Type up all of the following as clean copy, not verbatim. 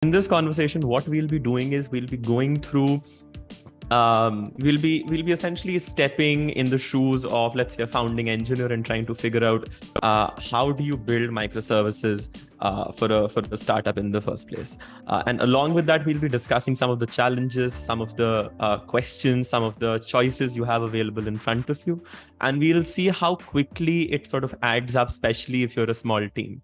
In this conversation, what we'll be doing is we'll be going through we'll be essentially stepping in the shoes of, let's say, a founding engineer and trying to figure out how do you build microservices for a startup in the first place. And along with that, we'll be discussing some of the challenges, some of the questions, some of the choices you have available in front of you, and we'll see how quickly it sort of adds up, especially if you're a small team.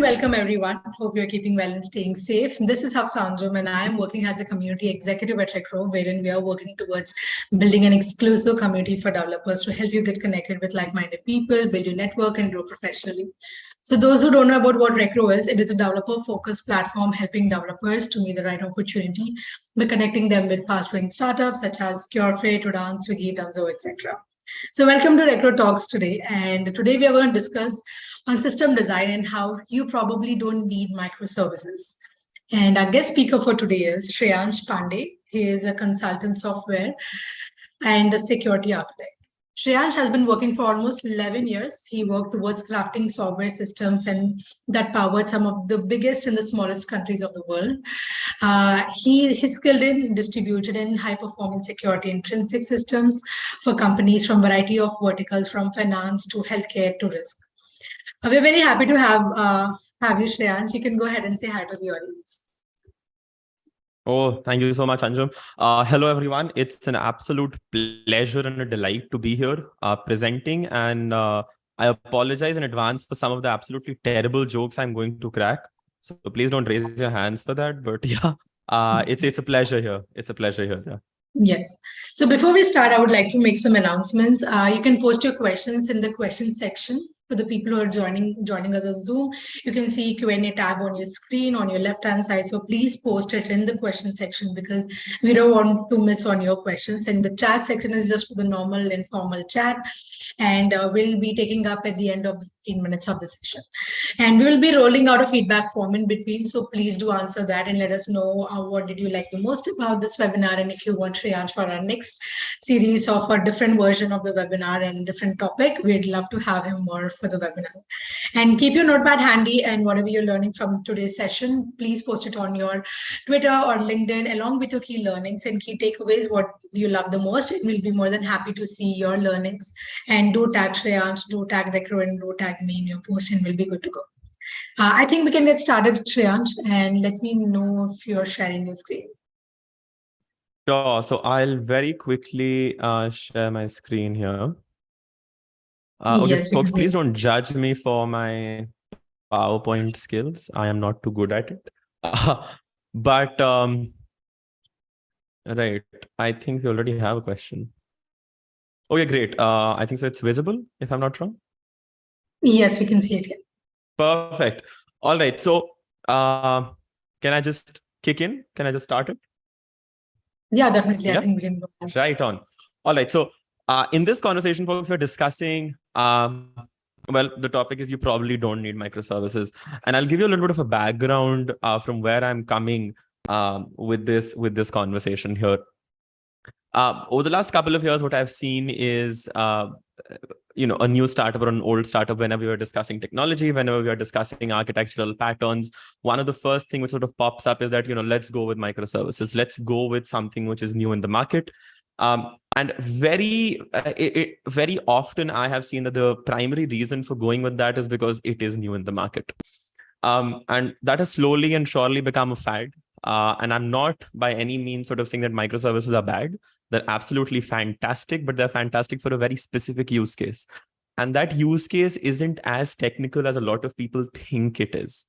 Welcome everyone. Hope you're keeping well and staying safe. This is Hafsanjum and I am working as a community executive at Recro, wherein we are working towards building an exclusive community for developers to help you get connected with like-minded people, build your network and grow professionally. So those who don't know about what Recro is, it is a developer-focused platform helping developers to meet the right opportunity by connecting them with fast-growing startups such as CureFreight, Udaan, Swiggy, Dunzo, etc. So welcome to Recro Talks today. And today we are going to discuss on system design and how you probably don't need microservices. And our guest speaker for today is Shreyansh Pandey. He is a consultant software and a security architect. Shreyansh has been working for almost 11 years. He worked towards crafting software systems and that powered some of the biggest and the smallest countries of the world. He's skilled in distributed and high-performance security intrinsic systems for companies from a variety of verticals, from finance to healthcare to risk. We're very happy to have you, Shreyansh. You can go ahead and say hi to the audience. Oh, thank you so much, Anjum. Hello, everyone. It's an absolute pleasure and a delight to be here presenting. And I apologize in advance for some of the absolutely terrible jokes I'm going to crack. So please don't raise your hands for that. But yeah, it's a pleasure here. It's a pleasure here. Yeah. Yes. So before we start, I would like to make some announcements. You can post your questions in the question section. For the people who are joining us on Zoom, you can see Q&A tab on your screen on your left-hand side. So please post it in the question section because we don't want to miss on your questions. And the chat section is just for the normal informal chat. And we'll be taking up at the end of the 15 minutes of the session. And we will be rolling out a feedback form in between. So please do answer that and let us know what did you like the most about this webinar. And if you want Shreyansh for our next series of a different version of the webinar and different topic, we'd love to have him more for the webinar. And keep your notepad handy, and whatever you're learning from today's session, please post it on your Twitter or LinkedIn along with your key learnings and key takeaways, what you love the most. And we'll be more than happy to see your learnings. And do tag Shreyansh, do tag Recro, and do tag me in your post, and we'll be good to go. I think we can get started, Shreyansh, and let me know if you're sharing your screen. Sure. So I'll very quickly share my screen here. Okay, Yes, folks, please don't judge me for my PowerPoint skills. I am not too good at it. But right, I think we already have a question. Okay, great. I think so it's visible, if I'm not wrong. Yes, we can see it here. Perfect. All right. So can I just kick in? Can I just start it? Yeah, definitely. Yeah. I think we can go on. Right on. All right. So in this conversation, folks, we're discussing, well, the topic is you probably don't need microservices. And I'll give you a little bit of a background from where I'm coming with this conversation here. Over the last couple of years, what I've seen is, a new startup or an old startup, whenever we are discussing technology, whenever we are discussing architectural patterns, one of the first things which sort of pops up is that, let's go with microservices. Let's go with something which is new in the market. And very often I have seen that the primary reason for going with that is because it is new in the market. And that has slowly and surely become a fad. And I'm not by any means sort of saying that microservices are bad. They're absolutely fantastic, but they're fantastic for a very specific use case. And that use case isn't as technical as a lot of people think it is.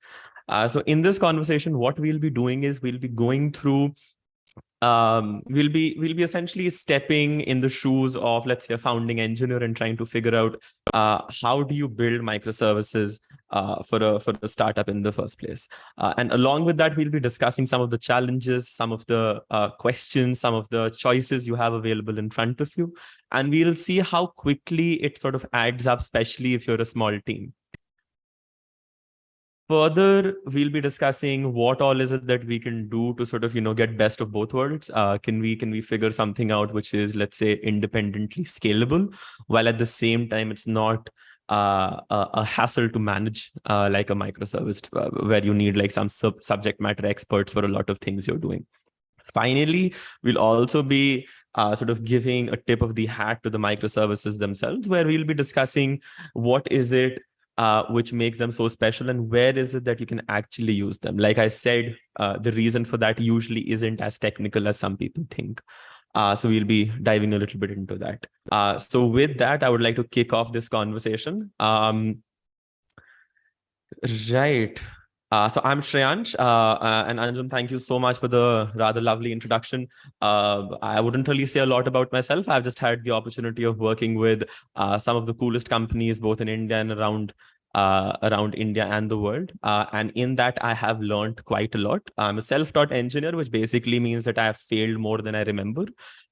So in this conversation, what we'll be doing is we'll be going through we'll be essentially stepping in the shoes of, let's say, a founding engineer and trying to figure out how do you build microservices for a startup in the first place. And along with that, we'll be discussing some of the challenges, some of the questions, some of the choices you have available in front of you. And we'll see how quickly it sort of adds up, especially if you're a small team. Further, we'll be discussing what all is it that we can do to sort of, get best of both worlds. Can we figure something out which is, let's say, independently scalable, while at the same time it's not a hassle to manage, like a microservice, where you need like some subject matter experts for a lot of things you're doing. Finally, we'll also be sort of giving a tip of the hat to the microservices themselves, where we'll be discussing what is it which makes them so special, and where is it that you can actually use them. Like I said, the reason for that usually isn't as technical as some people think. So we'll be diving a little bit into that. So with that, I would like to kick off this conversation. Right. So I'm Shreyansh, and Anjum, thank you so much for the rather lovely introduction. I wouldn't really say a lot about myself. I've just had the opportunity of working with some of the coolest companies, both in India and around India and the world. And in that, I have learned quite a lot. I'm a self-taught engineer, which basically means that I have failed more than I remember,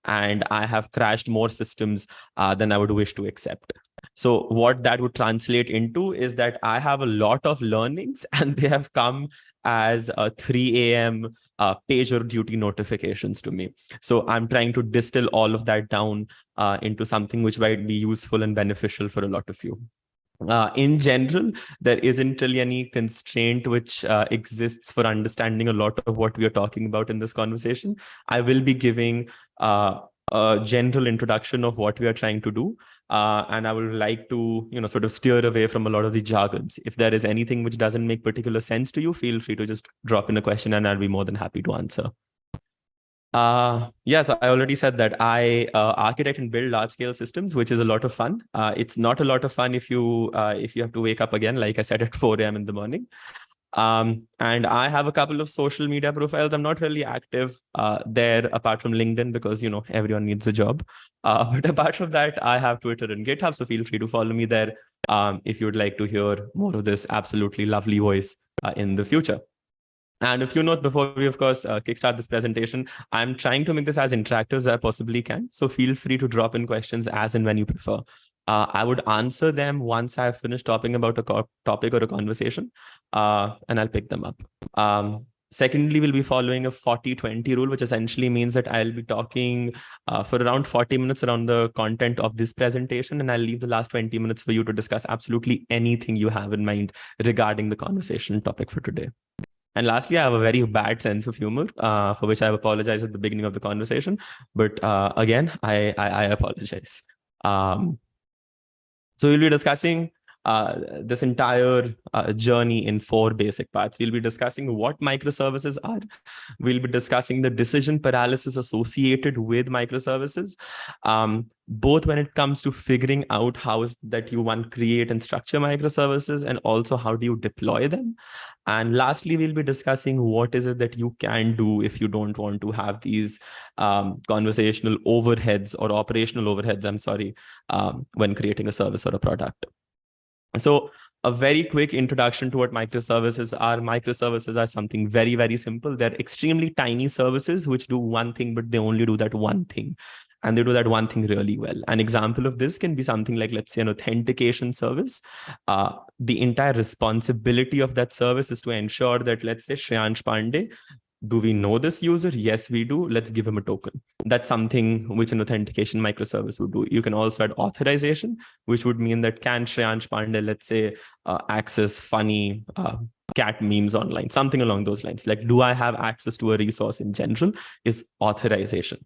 and I have crashed more systems than I would wish to accept. So what that would translate into is that I have a lot of learnings, and they have come as 3 a.m. Pager duty notifications to me. So I'm trying to distill all of that down into something which might be useful and beneficial for a lot of you. In general, there isn't really any constraint which exists for understanding a lot of what we are talking about in this conversation. I will be giving a general introduction of what we are trying to do. And I would like to, sort of steer away from a lot of the jargons. If there is anything which doesn't make particular sense to you, feel free to just drop in a question and I'll be more than happy to answer. Yeah, so I already said that I architect and build large scale systems, which is a lot of fun. It's not a lot of fun if you have to wake up again, like I said, at 4 a.m. in the morning. And I have a couple of social media profiles. I'm not really active there apart from LinkedIn because, everyone needs a job. But apart from that, I have Twitter and GitHub. So feel free to follow me there if you'd like to hear more of this absolutely lovely voice in the future. And if you note, before we, of course, kickstart this presentation, I'm trying to make this as interactive as I possibly can. So feel free to drop in questions as and when you prefer. I would answer them once I've finished talking about a topic or a conversation, and I'll pick them up. Secondly, we'll be following a 40-20 rule, which essentially means that I'll be talking for around 40 minutes around the content of this presentation, and I'll leave the last 20 minutes for you to discuss absolutely anything you have in mind regarding the conversation topic for today. And lastly, I have a very bad sense of humor, for which I apologize at the beginning of the conversation. But again, I apologize. So we'll be discussing this entire journey in 4 basic parts. We'll be discussing what microservices are. We'll be discussing the decision paralysis associated with microservices, both when it comes to figuring out how is that you want to create and structure microservices, and also how do you deploy them. And lastly, we'll be discussing what is it that you can do if you don't want to have these conversational overheads or operational overheads, I'm sorry, when creating a service or a product. So a very quick introduction to what microservices are. Microservices are something very, very simple. They're extremely tiny services which do one thing, but they only do that one thing. And they do that one thing really well. An example of this can be something like, let's say, an authentication service. The entire responsibility of that service is to ensure that, let's say, Shreyansh Pandey, do we know this user? Yes, we do. Let's give him a token. That's something which an authentication microservice would do. You can also add authorization, which would mean that can Shreyansh Pandey, let's say, access funny cat memes online, something along those lines. Like, do I have access to a resource in general is authorization.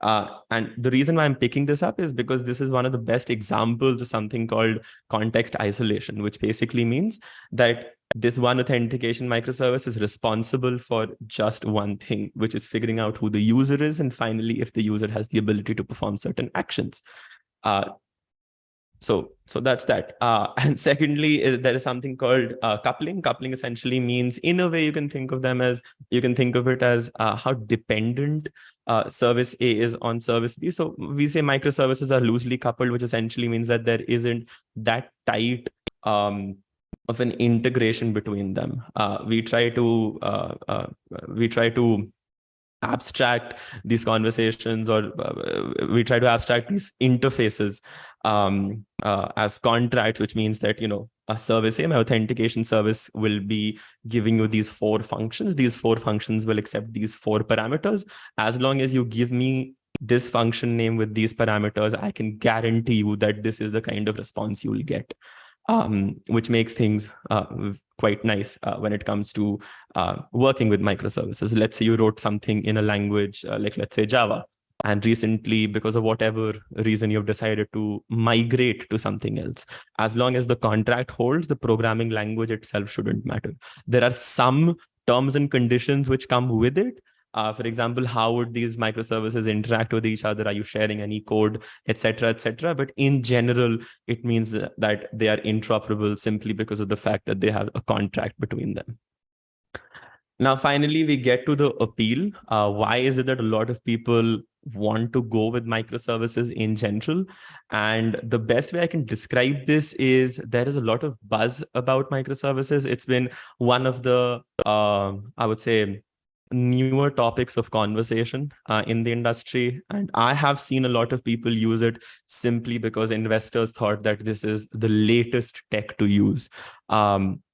And the reason why I'm picking this up is because this is one of the best examples of something called context isolation, which basically means that this one authentication microservice is responsible for just one thing, which is figuring out who the user is, and finally, if the user has the ability to perform certain actions. So that's that. And secondly, there is something called coupling. Coupling essentially means, in a way, you can think of it as how dependent service A is on service B. So we say microservices are loosely coupled, which essentially means that there isn't that tight an integration between them. We try to abstract these conversations, or we try to abstract these interfaces as contracts, which means that, a service, say my authentication service, will be giving you these 4 functions. These 4 functions will accept these 4 parameters. As long as you give me this function name with these parameters, I can guarantee you that this is the kind of response you will get. Which makes things quite nice when it comes to working with microservices. Let's say you wrote something in a language like, let's say, Java, and recently, because of whatever reason, you've decided to migrate to something else. As long as the contract holds, the programming language itself shouldn't matter. There are some terms and conditions which come with it. For example, how would these microservices interact with each other? Are you sharing any code, etc., etc.? But in general, it means that they are interoperable simply because of the fact that they have a contract between them. Now, finally, we get to the appeal. Why is it that a lot of people want to go with microservices in general? And the best way I can describe this is there is a lot of buzz about microservices. It's been one of the, I would say, newer topics of conversation in the industry. And I have seen a lot of people use it simply because investors thought that this is the latest tech to use.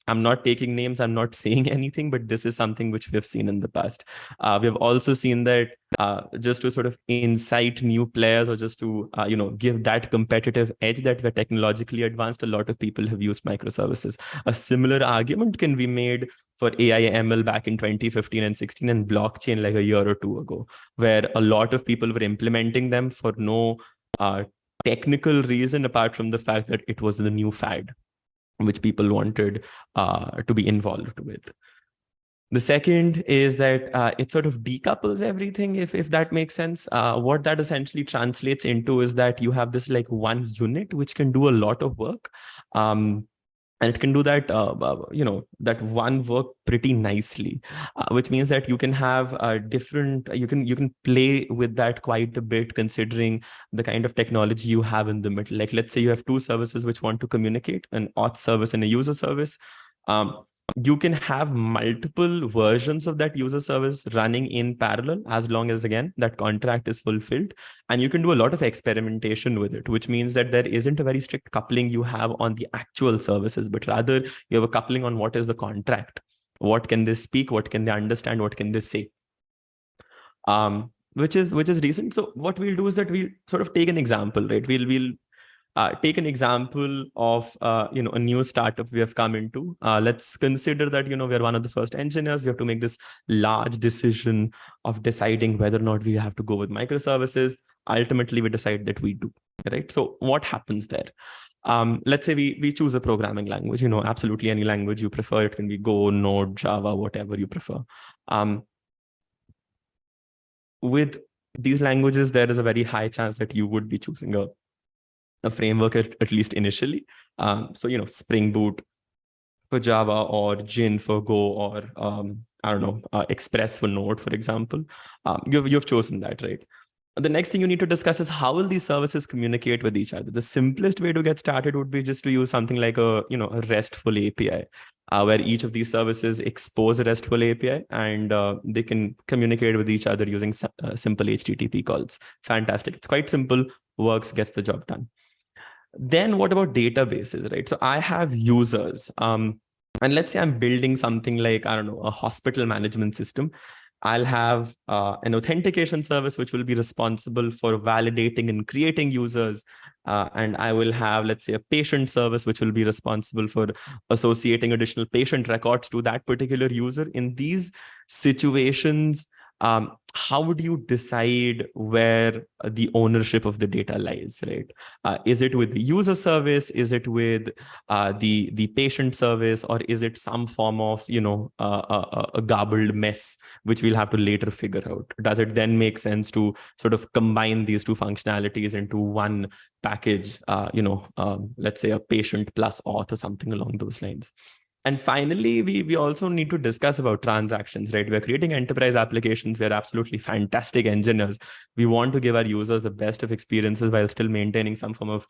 I'm not taking names, I'm not saying anything, but this is something which we have seen in the past. We have also seen that just to sort of incite new players, or just to give that competitive edge that we're technologically advanced, a lot of people have used microservices. A similar argument can be made for AI ML back in 2015 and 16, and blockchain like a year or two ago, where a lot of people were implementing them for no technical reason apart from the fact that it was the new fad which people wanted to be involved with. The second is that it sort of decouples everything, if that makes sense. What that essentially translates into is that you have this like one unit which can do a lot of work. And it can do that, that one work pretty nicely, which means that you can have you can play with that quite a bit, considering the kind of technology you have in the middle. Like, let's say you have 2 services which want to communicate, an auth service and a user service. You can have multiple versions of that user service running in parallel, as long as, again, that contract is fulfilled. And you can do a lot of experimentation with it, which means that there isn't a very strict coupling you have on the actual services, but rather you have a coupling on what is the contract. What can they speak? What can they understand? What can they say? Which is recent. So what we'll do is that we'll sort of take an example, right? We'll take an example of a new startup we have come into. Let's consider that we're one of the first engineers. We have to make this large decision of deciding whether or not we have to go with microservices. Ultimately, we decide that we do, right? So what happens there? Let's say we choose a programming language. Absolutely any language you prefer. It can be Go, Node, Java, whatever you prefer. With these languages, there is a very high chance that you would be choosing a framework, at least initially. So, Spring Boot for Java, or Gin for Go, or I don't know, Express for Node, for example. You've chosen that, right? The next thing you need to discuss is how will these services communicate with each other. The simplest way to get started would be just to use something like a RESTful API, where each of these services expose a RESTful API, and they can communicate with each other using simple HTTP calls. Fantastic. It's quite simple, works, gets the job done. Then what about databases, right? So I have users, and let's say I'm building something like, I don't know, a hospital management system. I'll have an authentication service which will be responsible for validating and creating users. And I will have, let's say, a patient service which will be responsible for associating additional patient records to that particular user. In these situations, how would you decide where the ownership of the data lies, right? Is it with the user service? Is it with the patient service? Or is it some form of, a garbled mess, which we'll have to later figure out? Does it then make sense to sort of combine these 2 functionalities into one package, let's say a patient plus auth or something along those lines? And finally, we also need to discuss about transactions, right? We're creating enterprise applications. We're absolutely fantastic engineers. We want to give our users the best of experiences while still maintaining some form of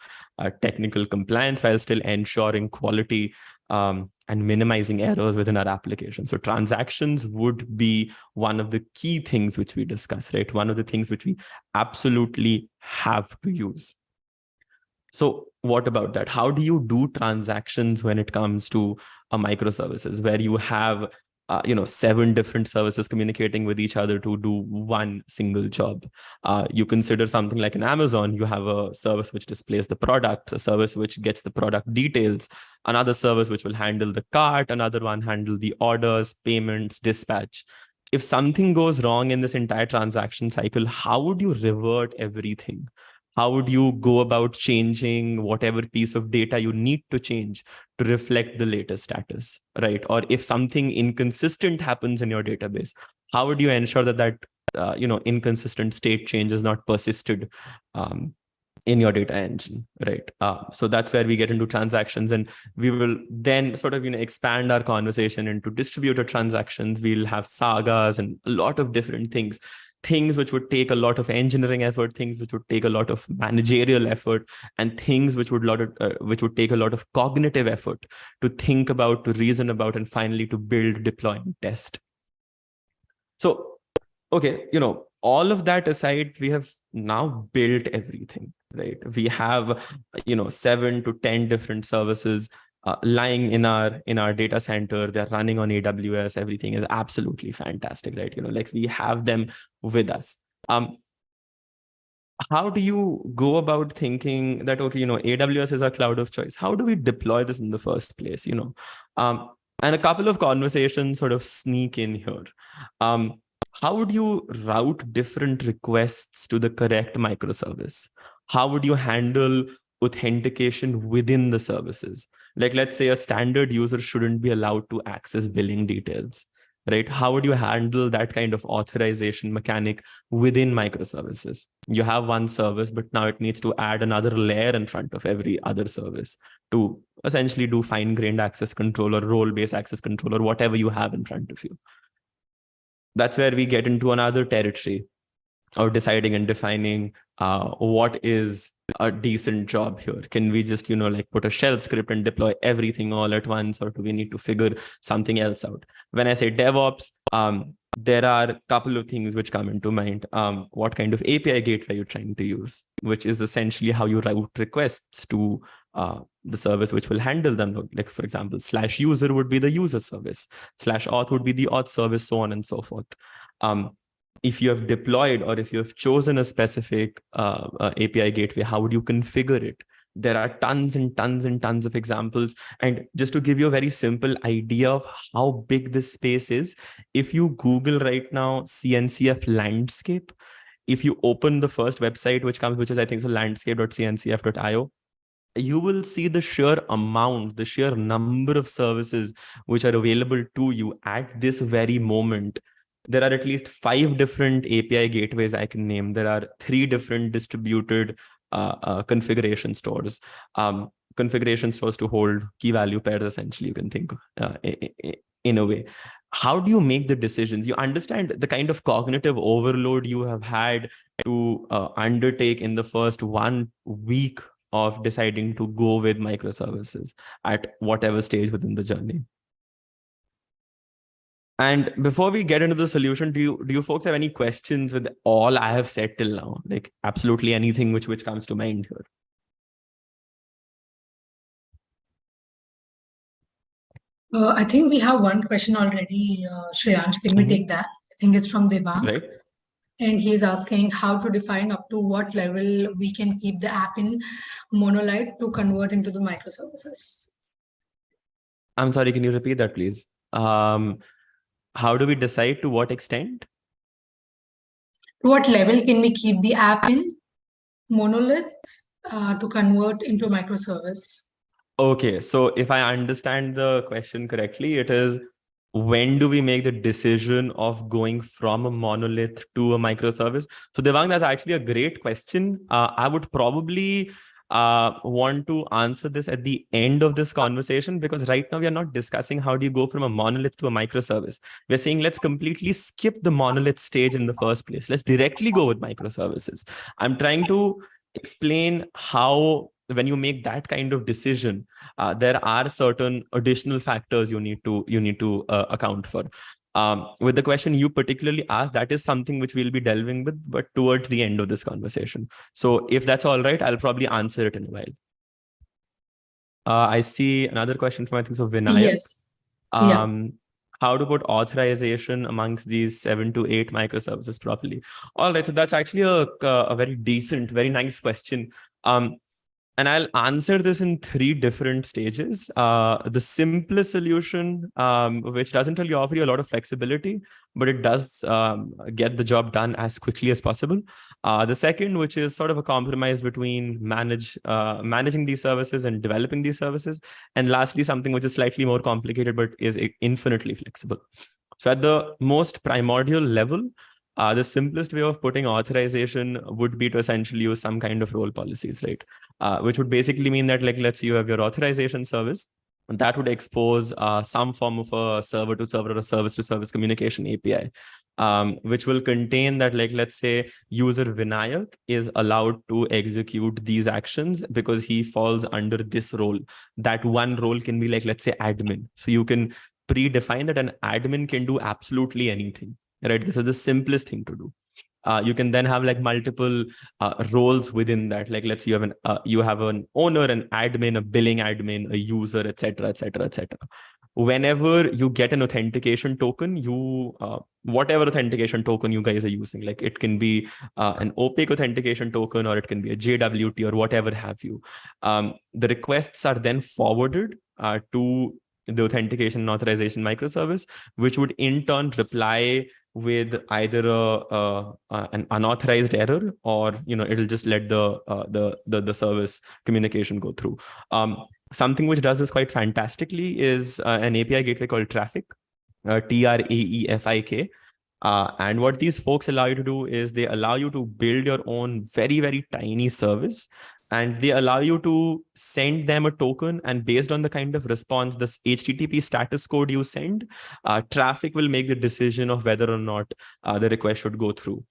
technical compliance, while still ensuring quality. and minimizing errors within our application. So transactions would be one of the key things which we discuss, right? One of the things which we absolutely have to use. So what about that? How do you do transactions when it comes to a microservices where you have 7 different services communicating with each other to do one single job? You consider something like an Amazon. You have a service which displays the products, a service which gets the product details, another service which will handle the cart, another one handle the orders, payments, dispatch. If something goes wrong in this entire transaction cycle, how would you revert everything? How would you go about changing whatever piece of data you need to change to reflect the latest status, right? Or if something inconsistent happens in your database, how would you ensure that inconsistent state change is not persisted in your data engine, right? So that's where we get into transactions, and we will then sort of expand our conversation into distributed transactions. We'll have sagas and a lot of different things which would take a lot of engineering effort, things which would take a lot of managerial effort, and things which would take a lot of cognitive effort to think about, to reason about, and finally to build, deploy, and test. So, okay, all of that aside, we have now built everything, right? We have 7 to 10 different services lying in our data center. They're running on AWS. Everything is absolutely fantastic, right? Like we have them with us. How do you go about thinking that, okay, AWS is our cloud of choice? How do we deploy this in the first place? And a couple of conversations sort of sneak in here. How would you route different requests to the correct microservice? How would you handle authentication within the services? Like, let's say a standard user shouldn't be allowed to access billing details, right? How would you handle that kind of authorization mechanic within microservices? You have one service, but now it needs to add another layer in front of every other service to essentially do fine-grained access control or role-based access control or whatever you have in front of you. That's where we get into another territory of deciding and defining what is a decent job here. Can we just, put a shell script and deploy everything all at once, or do we need to figure something else out? When I say DevOps, there are a couple of things which come into mind. What kind of API gateway you're trying to use, which is essentially how you route requests to the service which will handle them. Like, for example, /user would be the user service, /auth would be the auth service, so on and so forth. If you have deployed or if you have chosen a specific API gateway, how would you configure it? There are tons and tons and tons of examples. And just to give you a very simple idea of how big this space is, if you Google right now CNCF landscape, if you open the first website which is, I think, so landscape.cncf.io, you will see the sheer amount, the sheer number of services which are available to you at this very moment. There are at least 5 different API gateways I can name. There are 3 different distributed configuration stores. Configuration stores to hold key value pairs, essentially, you can think in a way. How do you make the decisions? You understand the kind of cognitive overload you have had to undertake in the first 1 week of deciding to go with microservices at whatever stage within the journey. And before we get into the solution, do you folks have any questions with all I have said till now? Like absolutely anything which comes to mind here? I think we have one question already, Shreyansh. Can we take that? I think it's from Devang. Right. And he's asking how to define up to what level we can keep the app in monolith to convert into the microservices. I'm sorry, can you repeat that, please? How do we decide to what extent? To what level can we keep the app in monolith to convert into microservice? Okay, so if I understand the question correctly, it is, when do we make the decision of going from a monolith to a microservice? So Devang, that's actually a great question. I would probably want to answer this at the end of this conversation, because right now we are not discussing how do you go from a monolith to a microservice. We're saying let's completely skip the monolith stage in the first place. Let's directly go with microservices. I'm trying to explain how when you make that kind of decision, there are certain additional factors you need to account for. With the question you particularly asked, that is something which we'll be delving with, but towards the end of this conversation. So if that's all right, I'll probably answer it in a while. I see another question from, I think so, Vinayak. Yes. Yeah. How to put authorization amongst these 7 to 8 microservices properly. All right, so that's actually a very decent, very nice question. And I'll answer this in 3 different stages. The simplest solution, which doesn't really offer you a lot of flexibility, but it does get the job done as quickly as possible. The second, which is sort of a compromise between managing these services and developing these services. And lastly, something which is slightly more complicated, but is infinitely flexible. So at the most primordial level, the simplest way of putting authorization would be to essentially use some kind of role policies, right? Which would basically mean that, like, let's say you have your authorization service, and that would expose some form of a server to server or a service to service communication API, which will contain that, like, let's say user Vinayak is allowed to execute these actions because he falls under this role. That one role can be, like, let's say admin. So you can predefine that an admin can do absolutely anything, right? This is the simplest thing to do. You can then have like multiple roles within that. Like, let's say you have an owner, an admin, a billing admin, a user, etc., etc., etc. Whenever you get an authentication token, whatever authentication token you guys are using, like it can be an opaque authentication token, or it can be a JWT or whatever have you. The requests are then forwarded to the authentication and authorization microservice, which would in turn reply with either an unauthorized error, or it'll just let the service communication go through. Something which does this quite fantastically is an API gateway called Traffic, Traefik. And what these folks allow you to do is they allow you to build your own very, very tiny service, and they allow you to send them a token, and based on the kind of response, this HTTP status code you send, Traffic will make the decision of whether or not the request should go through.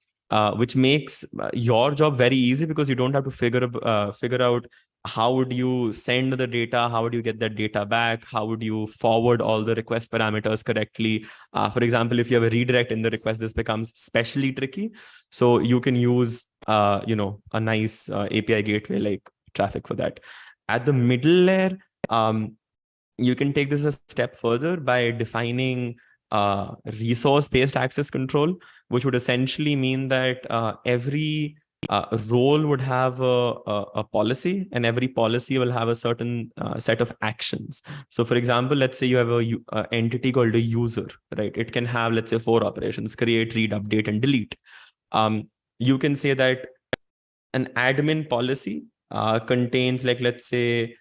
Which makes your job very easy, because you don't have to figure out how would you send the data, how would you get that data back, how would you forward all the request parameters correctly. For example, if you have a redirect in the request, this becomes especially tricky. So you can use a nice API gateway like Traffic for that. At the middle layer, you can take this a step further by defining resource-based access control, which would essentially mean that every role would have a policy, and every policy will have a certain set of actions. So for example, let's say you have a entity called a user, right? It can have, let's say, 4 operations: create, read, update, and delete. You can say that an admin policy contains, like, let's say,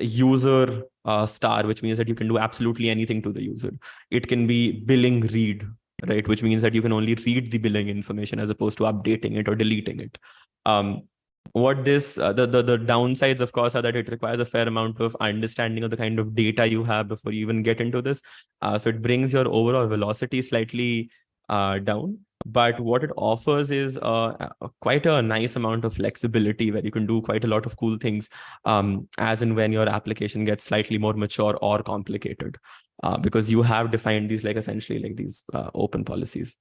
user star, which means that you can do absolutely anything to the user. It can be billing read, right, which means that you can only read the billing information as opposed to updating it or deleting it. What this the downsides, of course, are that it requires a fair amount of understanding of the kind of data you have before you even get into this. So it brings your overall velocity slightly down. But what it offers is quite a nice amount of flexibility, where you can do quite a lot of cool things as and when your application gets slightly more mature or complicated, because you have defined these, like, essentially like these open policies.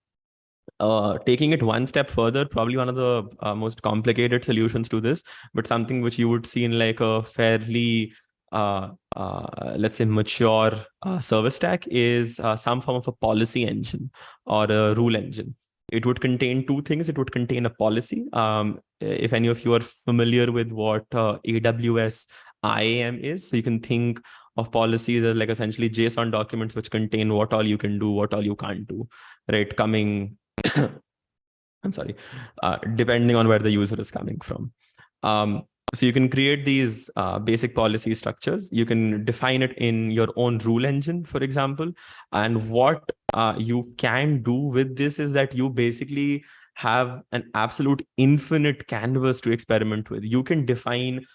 Taking it one step further, probably one of the most complicated solutions to this, but something which you would see in like a fairly let's say mature service stack, is some form of a policy engine or a rule engine. It would contain 2 things. It would contain a policy. If any of you are familiar with what AWS IAM is, so you can think of policies as like essentially JSON documents which contain what all you can do, what all you can't do, right? I'm sorry, depending on where the user is coming from. So you can create these basic policy structures. You can define it in your own rule engine, for example. And what you can do with this is that you basically have an absolute infinite canvas to experiment with. You can define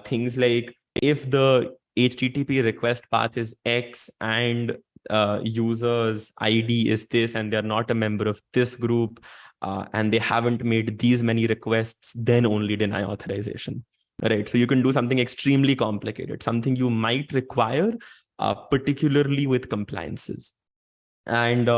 things like, if the HTTP request path is X and users ID is this, and they're not a member of this group, and they haven't made these many requests, then only deny authorization. right? So you can do something extremely complicated, something you might require, particularly with compliances. And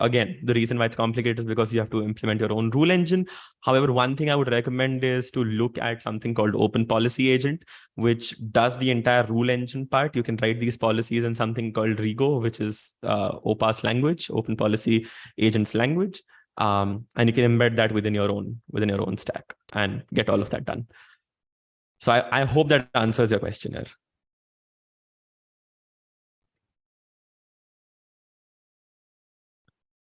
again, the reason why it's complicated is because you have to implement your own rule engine. However, one thing I would recommend is to look at something called Open Policy Agent, which does the entire rule engine part. You can write these policies in something called Recro, which is OPA's language, Open Policy Agent's language. And you can embed that within your own stack and get all of that done. So I hope that answers your question here.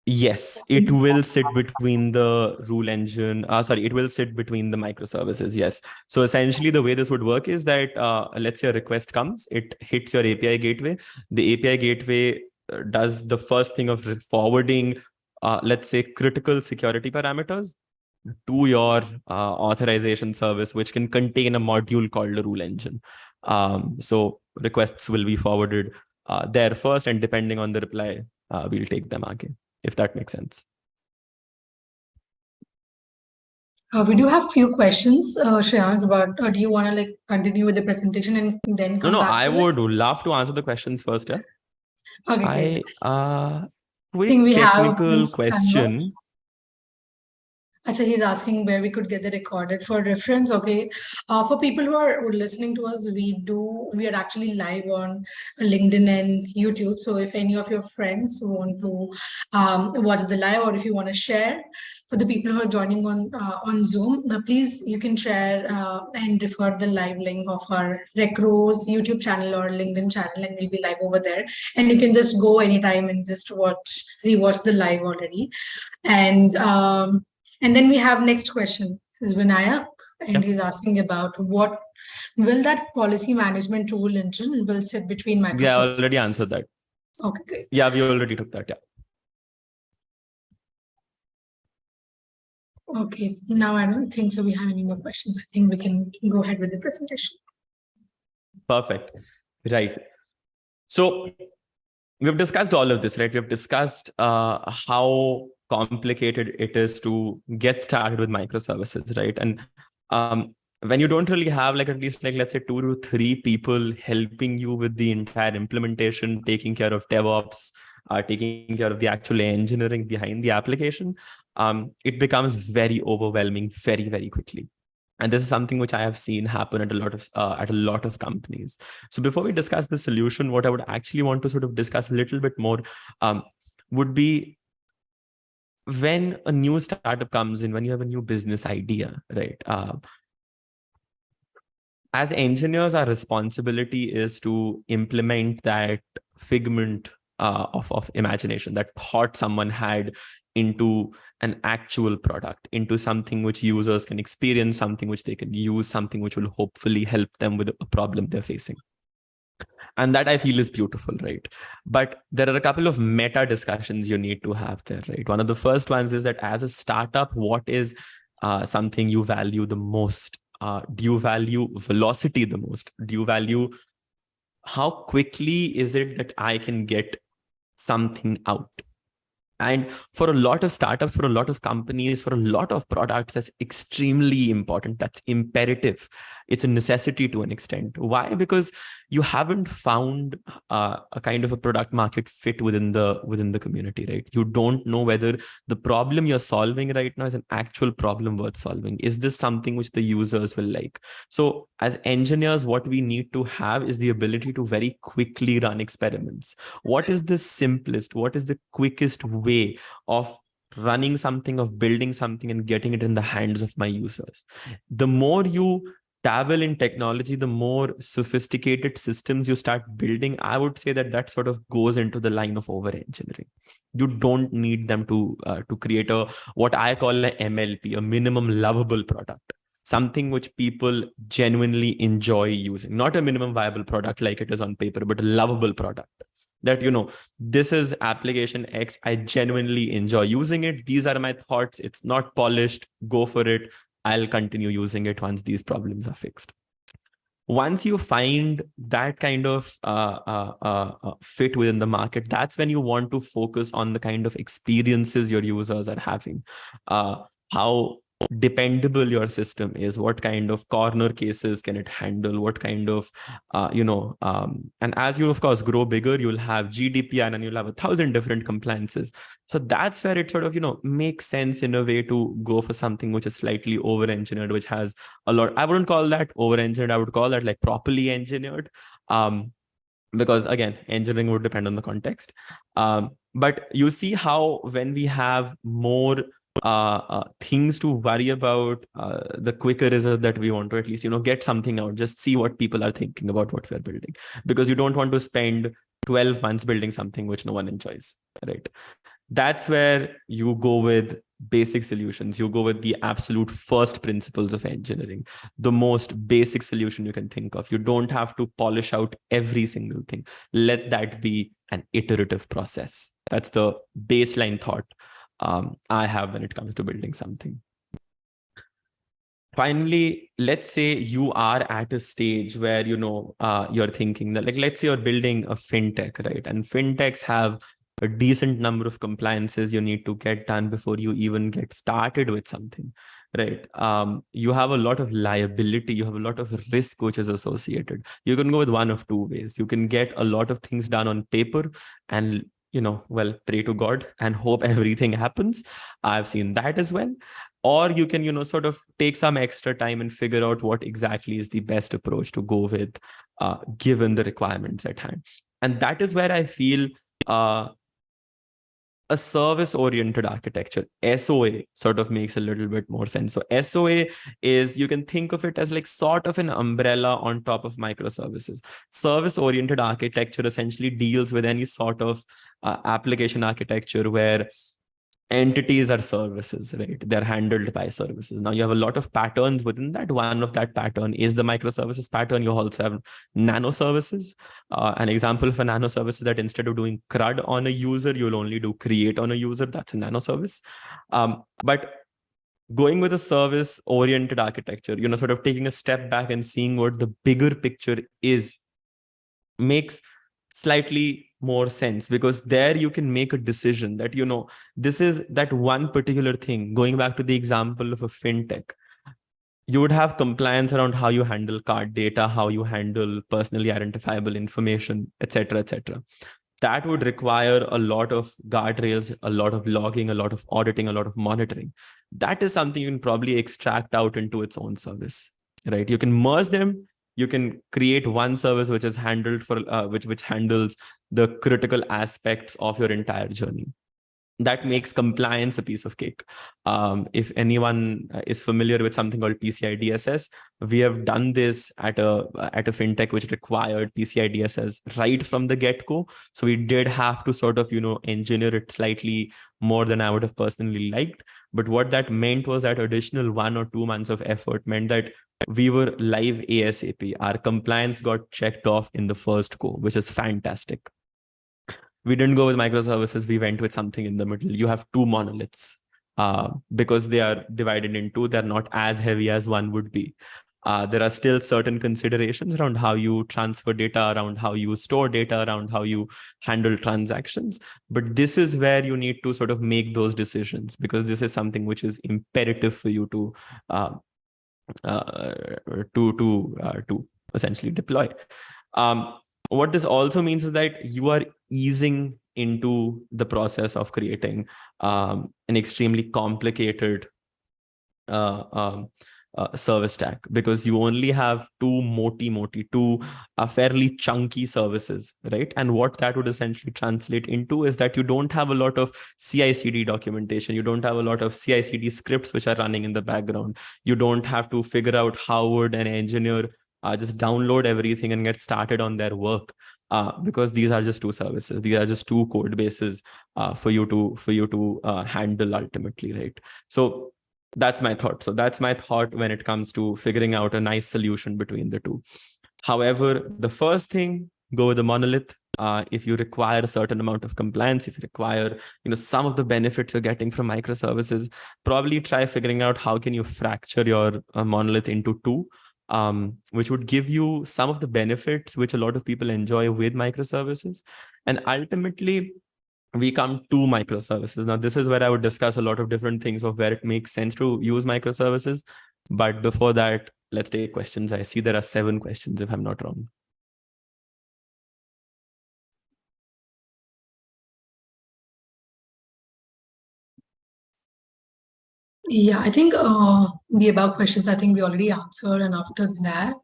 Yes, it will sit between the rule engine. Sorry, it will sit between the microservices. Yes. So essentially, the way this would work is that let's say a request comes, it hits your API gateway. The API gateway does the first thing of forwarding, let's say, critical security parameters to your authorization service, which can contain a module called a rule engine. So requests will be forwarded there first, and depending on the reply, we'll take them again, if that makes sense. We do have few questions, Shreyank, but do you want to continue with the presentation and then come back? I would love to answer the questions first. Yeah. Okay, great. Quick we technical question. Actually, he's asking where we could get the recorded for reference. Okay. For people who are listening to us, we are actually live on LinkedIn and YouTube. So if any of your friends want to watch the live, or if you want to share, for the people who are joining on Zoom, please, you can share and refer the live link of our Recro's YouTube channel or LinkedIn channel, and we'll be live over there. And you can just go anytime and just rewatch the live already. And then we have next question is Vinayak, and he's asking about what will that policy management rule engine will sit between microservices. Yeah, I already answered that. Okay, great. Yeah, we already took that. Yeah. Okay, now I don't think so we have any more questions. I think we can go ahead with the presentation. Perfect. Right. So we've discussed all of this, right? We've discussed how complicated it is to get started with microservices, right? And when you don't really have at least let's say 2 to 3 people helping you with the entire implementation, taking care of DevOps, taking care of the actual engineering behind the application, it becomes very overwhelming very, very quickly. And this is something which I have seen happen at a lot of companies. So before we discuss the solution, what I would actually want to sort of discuss a little bit more would be when a new startup comes in, when you have a new business idea, right? As engineers, our responsibility is to implement that figment of imagination, that thought someone had, into an actual product, into something which users can experience, something which they can use, something which will hopefully help them with a problem they're facing. And that I feel is beautiful, right? But there are a couple of meta discussions you need to have there, right? One of the first ones is that as a startup, what is something you value the most? Do you value velocity the most? Do you value how quickly is it that I can get something out? And for a lot of startups, for a lot of companies, for a lot of products, that's extremely important. That's imperative. It's a necessity to an extent. Why? Because you haven't found a kind of a product market fit within the community, right? You don't know whether the problem you're solving right now is an actual problem worth solving. Is this something which the users will like? So as engineers, what we need to have is the ability to very quickly run experiments. What is the simplest, what is the quickest way of running something, of building something and getting it in the hands of my users? The more you dabble in technology, the more sophisticated systems you start building, I would say that sort of goes into the line of over engineering. You don't need them to create what I call a MLP, a minimum lovable product, something which people genuinely enjoy using, not a minimum viable product like it is on paper, but a lovable product that, this is application X. I genuinely enjoy using it. These are my thoughts. It's not polished. Go for it. I'll continue using it once these problems are fixed. Once you find that kind of fit within the market, that's when you want to focus on the kind of experiences your users are having. How dependable your system is, what kind of corner cases can it handle, what kind of and as you of course grow bigger, you'll have GDPR and you'll have 1,000 different compliances. So that's where it sort of makes sense in a way to go for something which is slightly over engineered, which has a lot. I wouldn't call that over engineered, I would call that like properly engineered, because again, engineering would depend on the context. But you see how when we have more things to worry about, the quicker is it that we want to at least get something out, just see what people are thinking about what we're building, because you don't want to spend 12 months building something which no one enjoys, right? That's where you go with basic solutions. You go with the absolute first principles of engineering, the most basic solution you can think of. You don't have to polish out every single thing. Let that be an iterative process. That's the baseline thought I have when it comes to building something. Finally, let's say you are at a stage where you're thinking that, like, let's say you're building a fintech, right? And fintechs have a decent number of compliances you need to get done before you even get started with something, right? You have a lot of liability, you have a lot of risk which is associated. You can go with one of two ways. You can get a lot of things done on paper and well, pray to God and hope everything happens. I've seen that as well. Or you can sort of take some extra time and figure out what exactly is the best approach to go with, given the requirements at hand. And that is where I feel a service-oriented architecture, SOA, sort of makes a little bit more sense. So SOA is, you can think of it as like sort of an umbrella on top of microservices. Service-oriented architecture essentially deals with any sort of application architecture where entities are services, right? They're handled by services. Now you have a lot of patterns within that. One of that pattern is the microservices pattern. You also have nano services. An example of a nano service is that instead of doing CRUD on a user, you'll only do create on a user. That's a nano service. But going with a service oriented architecture, sort of taking a step back and seeing what the bigger picture is, makes slightly more sense, because there you can make a decision that this is that one particular thing. Going back to the example of a fintech, you would have compliance around how you handle card data, how you handle personally identifiable information, etc., etc. That would require a lot of guardrails, a lot of logging, a lot of auditing, a lot of monitoring. That is something you can probably extract out into its own service, right? You can merge them. You can create one service which is handled for which handles the critical aspects of your entire journey. That makes compliance a piece of cake. If anyone is familiar with something called PCI DSS, we have done this at a fintech which required PCI DSS right from the get-go. So we did have to sort of engineer it slightly more than I would have personally liked. But what that meant was that additional 1 or 2 months of effort meant that we were live ASAP. Our compliance got checked off in the first go, which is fantastic. We didn't go with microservices. We went with something in the middle. You have 2 monoliths because they are divided in 2. They're not as heavy as one would be. There are still certain considerations around how you transfer data, around how you store data, around how you handle transactions. But this is where you need to sort of make those decisions, because this is something which is imperative for you to essentially deploy. What this also means is that you are easing into the process of creating an extremely complicated service stack, because you only have two fairly chunky services, right? And what that would essentially translate into is that you don't have a lot of CI/CD documentation. You don't have a lot of CI/CD scripts which are running in the background. You don't have to figure out how would an engineer just download everything and get started on their work, because these are just 2 services. These are just 2 code bases for you to handle ultimately, right? So that's my thought. So that's my thought when it comes to figuring out a nice solution between the 2. However, the first thing, go with the monolith. If you require a certain amount of compliance, if you require some of the benefits you're getting from microservices, probably try figuring out how can you fracture your monolith into 2. Which would give you some of the benefits which a lot of people enjoy with microservices. And ultimately, we come to microservices. Now, this is where I would discuss a lot of different things of where it makes sense to use microservices. But before that, let's take questions. I see there are 7 questions, if I'm not wrong. Yeah, I think the above questions, I think we already answered. And after that,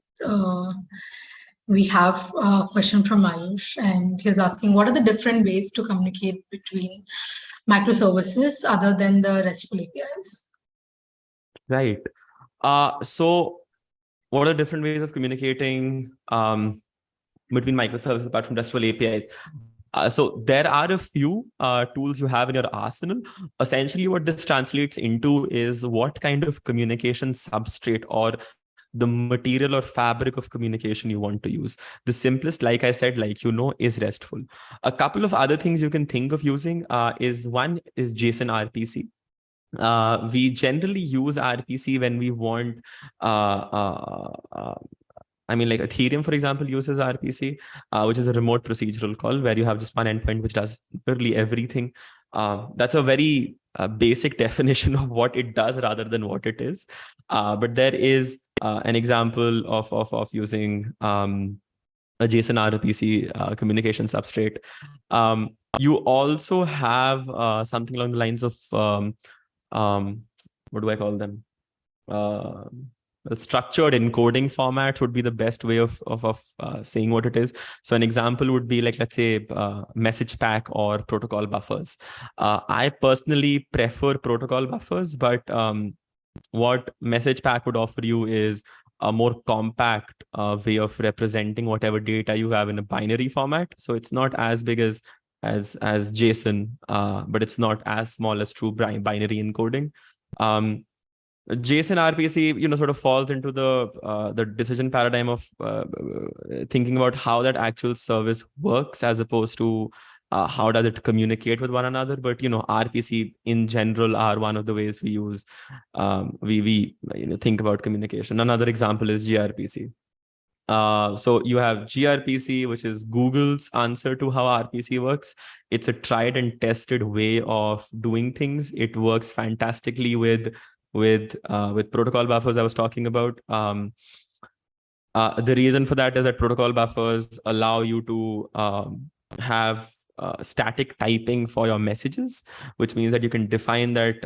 we have a question from Ayush, and he's asking, what are the different ways to communicate between microservices other than the RESTful APIs? Right. So what are different ways of communicating between microservices apart from RESTful APIs? So there are a few tools you have in your arsenal. Essentially, what this translates into is what kind of communication substrate or the material or fabric of communication you want to use. The simplest, like I said, is RESTful. A couple of other things you can think of using is one is JSON RPC. We generally use RPC when we want like Ethereum, for example, uses RPC, which is a remote procedural call where you have just one endpoint which does literally everything. That's a very basic definition of what it does rather than what it is. But there is an example of using a JSON RPC communication substrate. You also have something along the lines of what do I call them? Uh, Structured encoding format would be the best way of saying what it is. So an example would be like, let's say, message pack or protocol buffers. I personally prefer protocol buffers, but what message pack would offer you is a more compact way of representing whatever data you have in a binary format. So it's not as big as JSON, but it's not as small as true binary encoding. JSON RPC, sort of falls into the decision paradigm of thinking about how that actual service works as opposed to how does it communicate with one another. But RPC in general are one of the ways we use we think about communication. Another example is gRPC. So you have gRPC, which is Google's answer to how RPC works. It's a tried and tested way of doing things. It works fantastically with protocol buffers I was talking about. The reason for that is that protocol buffers allow you to have static typing for your messages, which means that you can define that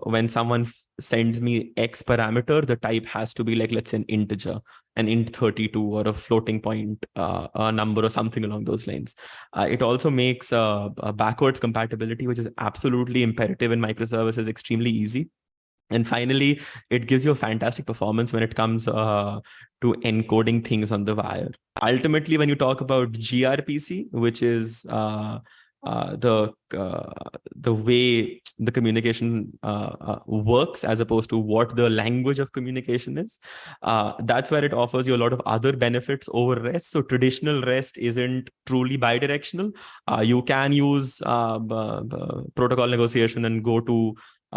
when someone sends me X parameter, the type has to be like, let's say, an integer, an int 32 or a floating point a number or something along those lines. It also makes backwards compatibility, which is absolutely imperative in microservices, extremely easy. And finally, it gives you a fantastic performance when it comes to encoding things on the wire. Ultimately, when you talk about gRPC, which is the way the communication works as opposed to what the language of communication is, that's where it offers you a lot of other benefits over REST. So traditional REST isn't truly bidirectional. You can use protocol negotiation and go to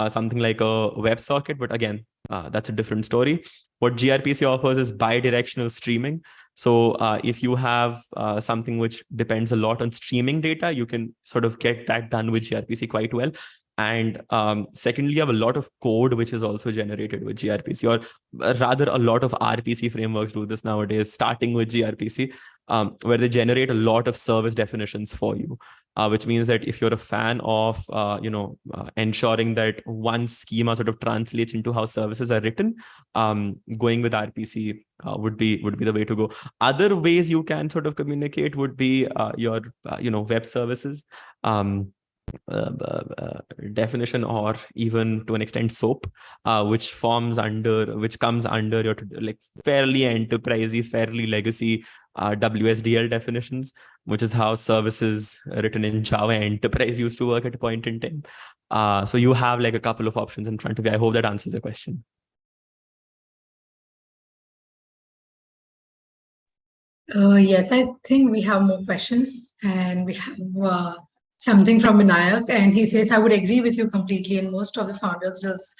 something like a WebSocket, but again, that's a different story. What gRPC offers is bi-directional streaming. So if you have something which depends a lot on streaming data, you can sort of get that done with gRPC quite well. And secondly, you have a lot of code which is also generated with gRPC, or rather a lot of RPC frameworks do this nowadays, starting with gRPC, where they generate a lot of service definitions for you. Which means that if you're a fan of, ensuring that one schema sort of translates into how services are written, going with RPC would be the way to go. Other ways you can sort of communicate would be your, web services. Definition, or even to an extent SOAP, which comes under your like fairly enterprisey, fairly legacy WSDL definitions, which is how services written in Java Enterprise used to work at a point in time. So you have like a couple of options in front of you. I hope that answers your question. Yes, I think we have more questions, and we have something from Vinayak, and he says, I would agree with you completely, and most of the founders just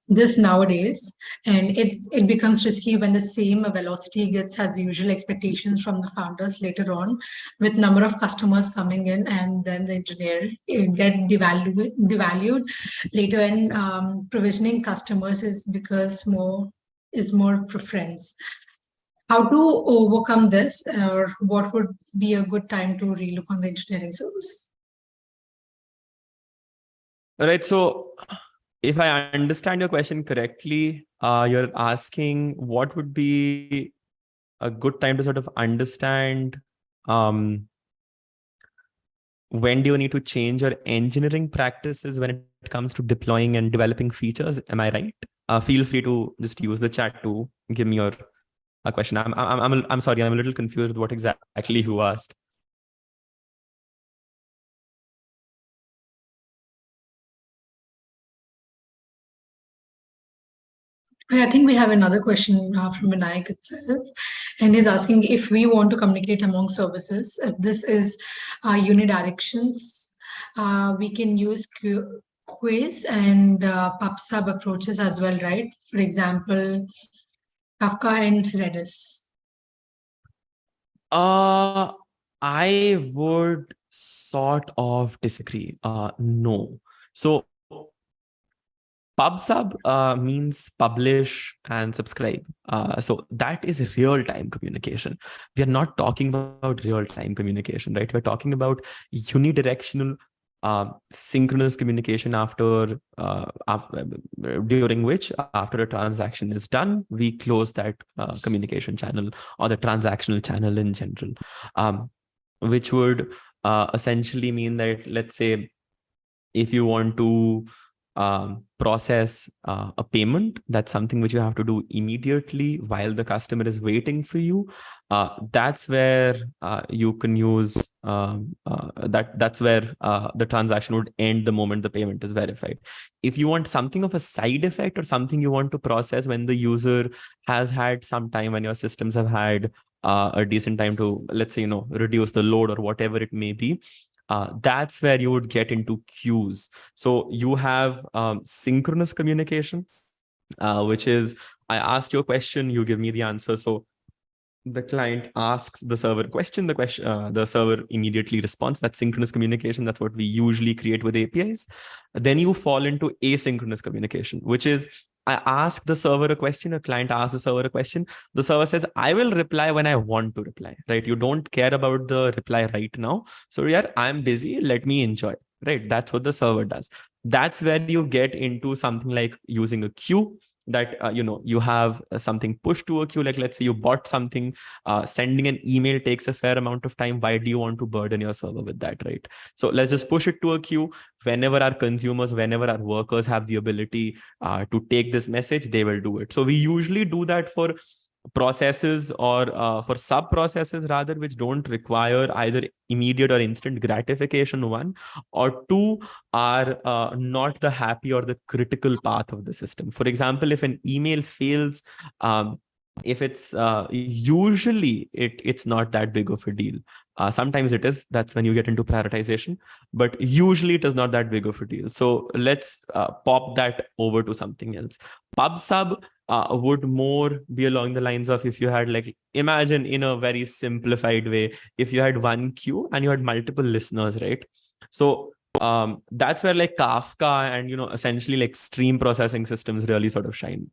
this nowadays, and it becomes risky when the same velocity gets has usual expectations from the founders later on, with number of customers coming in, and then the engineer get devalued later. And provisioning customers is because more preference. How to overcome this, or what would be a good time to relook on the engineering service? All right. So if I understand your question correctly, you're asking what would be a good time to sort of understand when do you need to change your engineering practices when it comes to deploying and developing features? Am I right? Feel free to just use the chat to give me your question. I'm sorry, I'm a little confused with what exactly you asked. I think we have another question from Vinayak itself, and he's asking if we want to communicate among services, if this is unidirections, we can use quiz and PubSub approaches as well, right? For example, Kafka and Redis. I would sort of disagree. No. So PubSub means publish and subscribe. So that is real-time communication. We are not talking about real-time communication, right? We're talking about unidirectional synchronous communication during which, after a transaction is done, we close that communication channel or the transactional channel in general, which would essentially mean that, let's say, if you want to process a payment, that's something which you have to do immediately while the customer is waiting for you. That's where you can use that's where the transaction would end the moment the payment is verified. If you want something of a side effect or something you want to process when the user has had some time, when your systems have had a decent time to, let's say, reduce the load or whatever it may be, that's where you would get into queues. So you have synchronous communication, which is, I ask you a question, you give me the answer. So the client asks the server question, the server immediately responds. That's synchronous communication. That's what we usually create with APIs. Then you fall into asynchronous communication, which is, I ask the server a question, a client asks the server a question. The server says, I will reply when I want to reply, right? You don't care about the reply right now. So yeah, I'm busy. Let me enjoy, right? That's what the server does. That's where you get into something like using a queue, that you have something pushed to a queue. Like, let's say you bought something, sending an email takes a fair amount of time. Why do you want to burden your server with that, right? So let's just push it to a queue. Whenever our consumers, whenever our workers have the ability to take this message, they will do it. So we usually do that for processes, or for sub processes rather, which don't require either immediate or instant gratification, one, or two, are not the happy or the critical path of the system. For example, if an email fails, if it's usually it's not that big of a deal. Sometimes it is. That's when you get into prioritization, but usually it is not that big of a deal. So let's pop that over to something else. PubSub would more be along the lines of, if you had, like, imagine in a very simplified way, if you had one queue and you had multiple listeners, right? So that's where, like, Kafka and essentially like stream processing systems really sort of shine.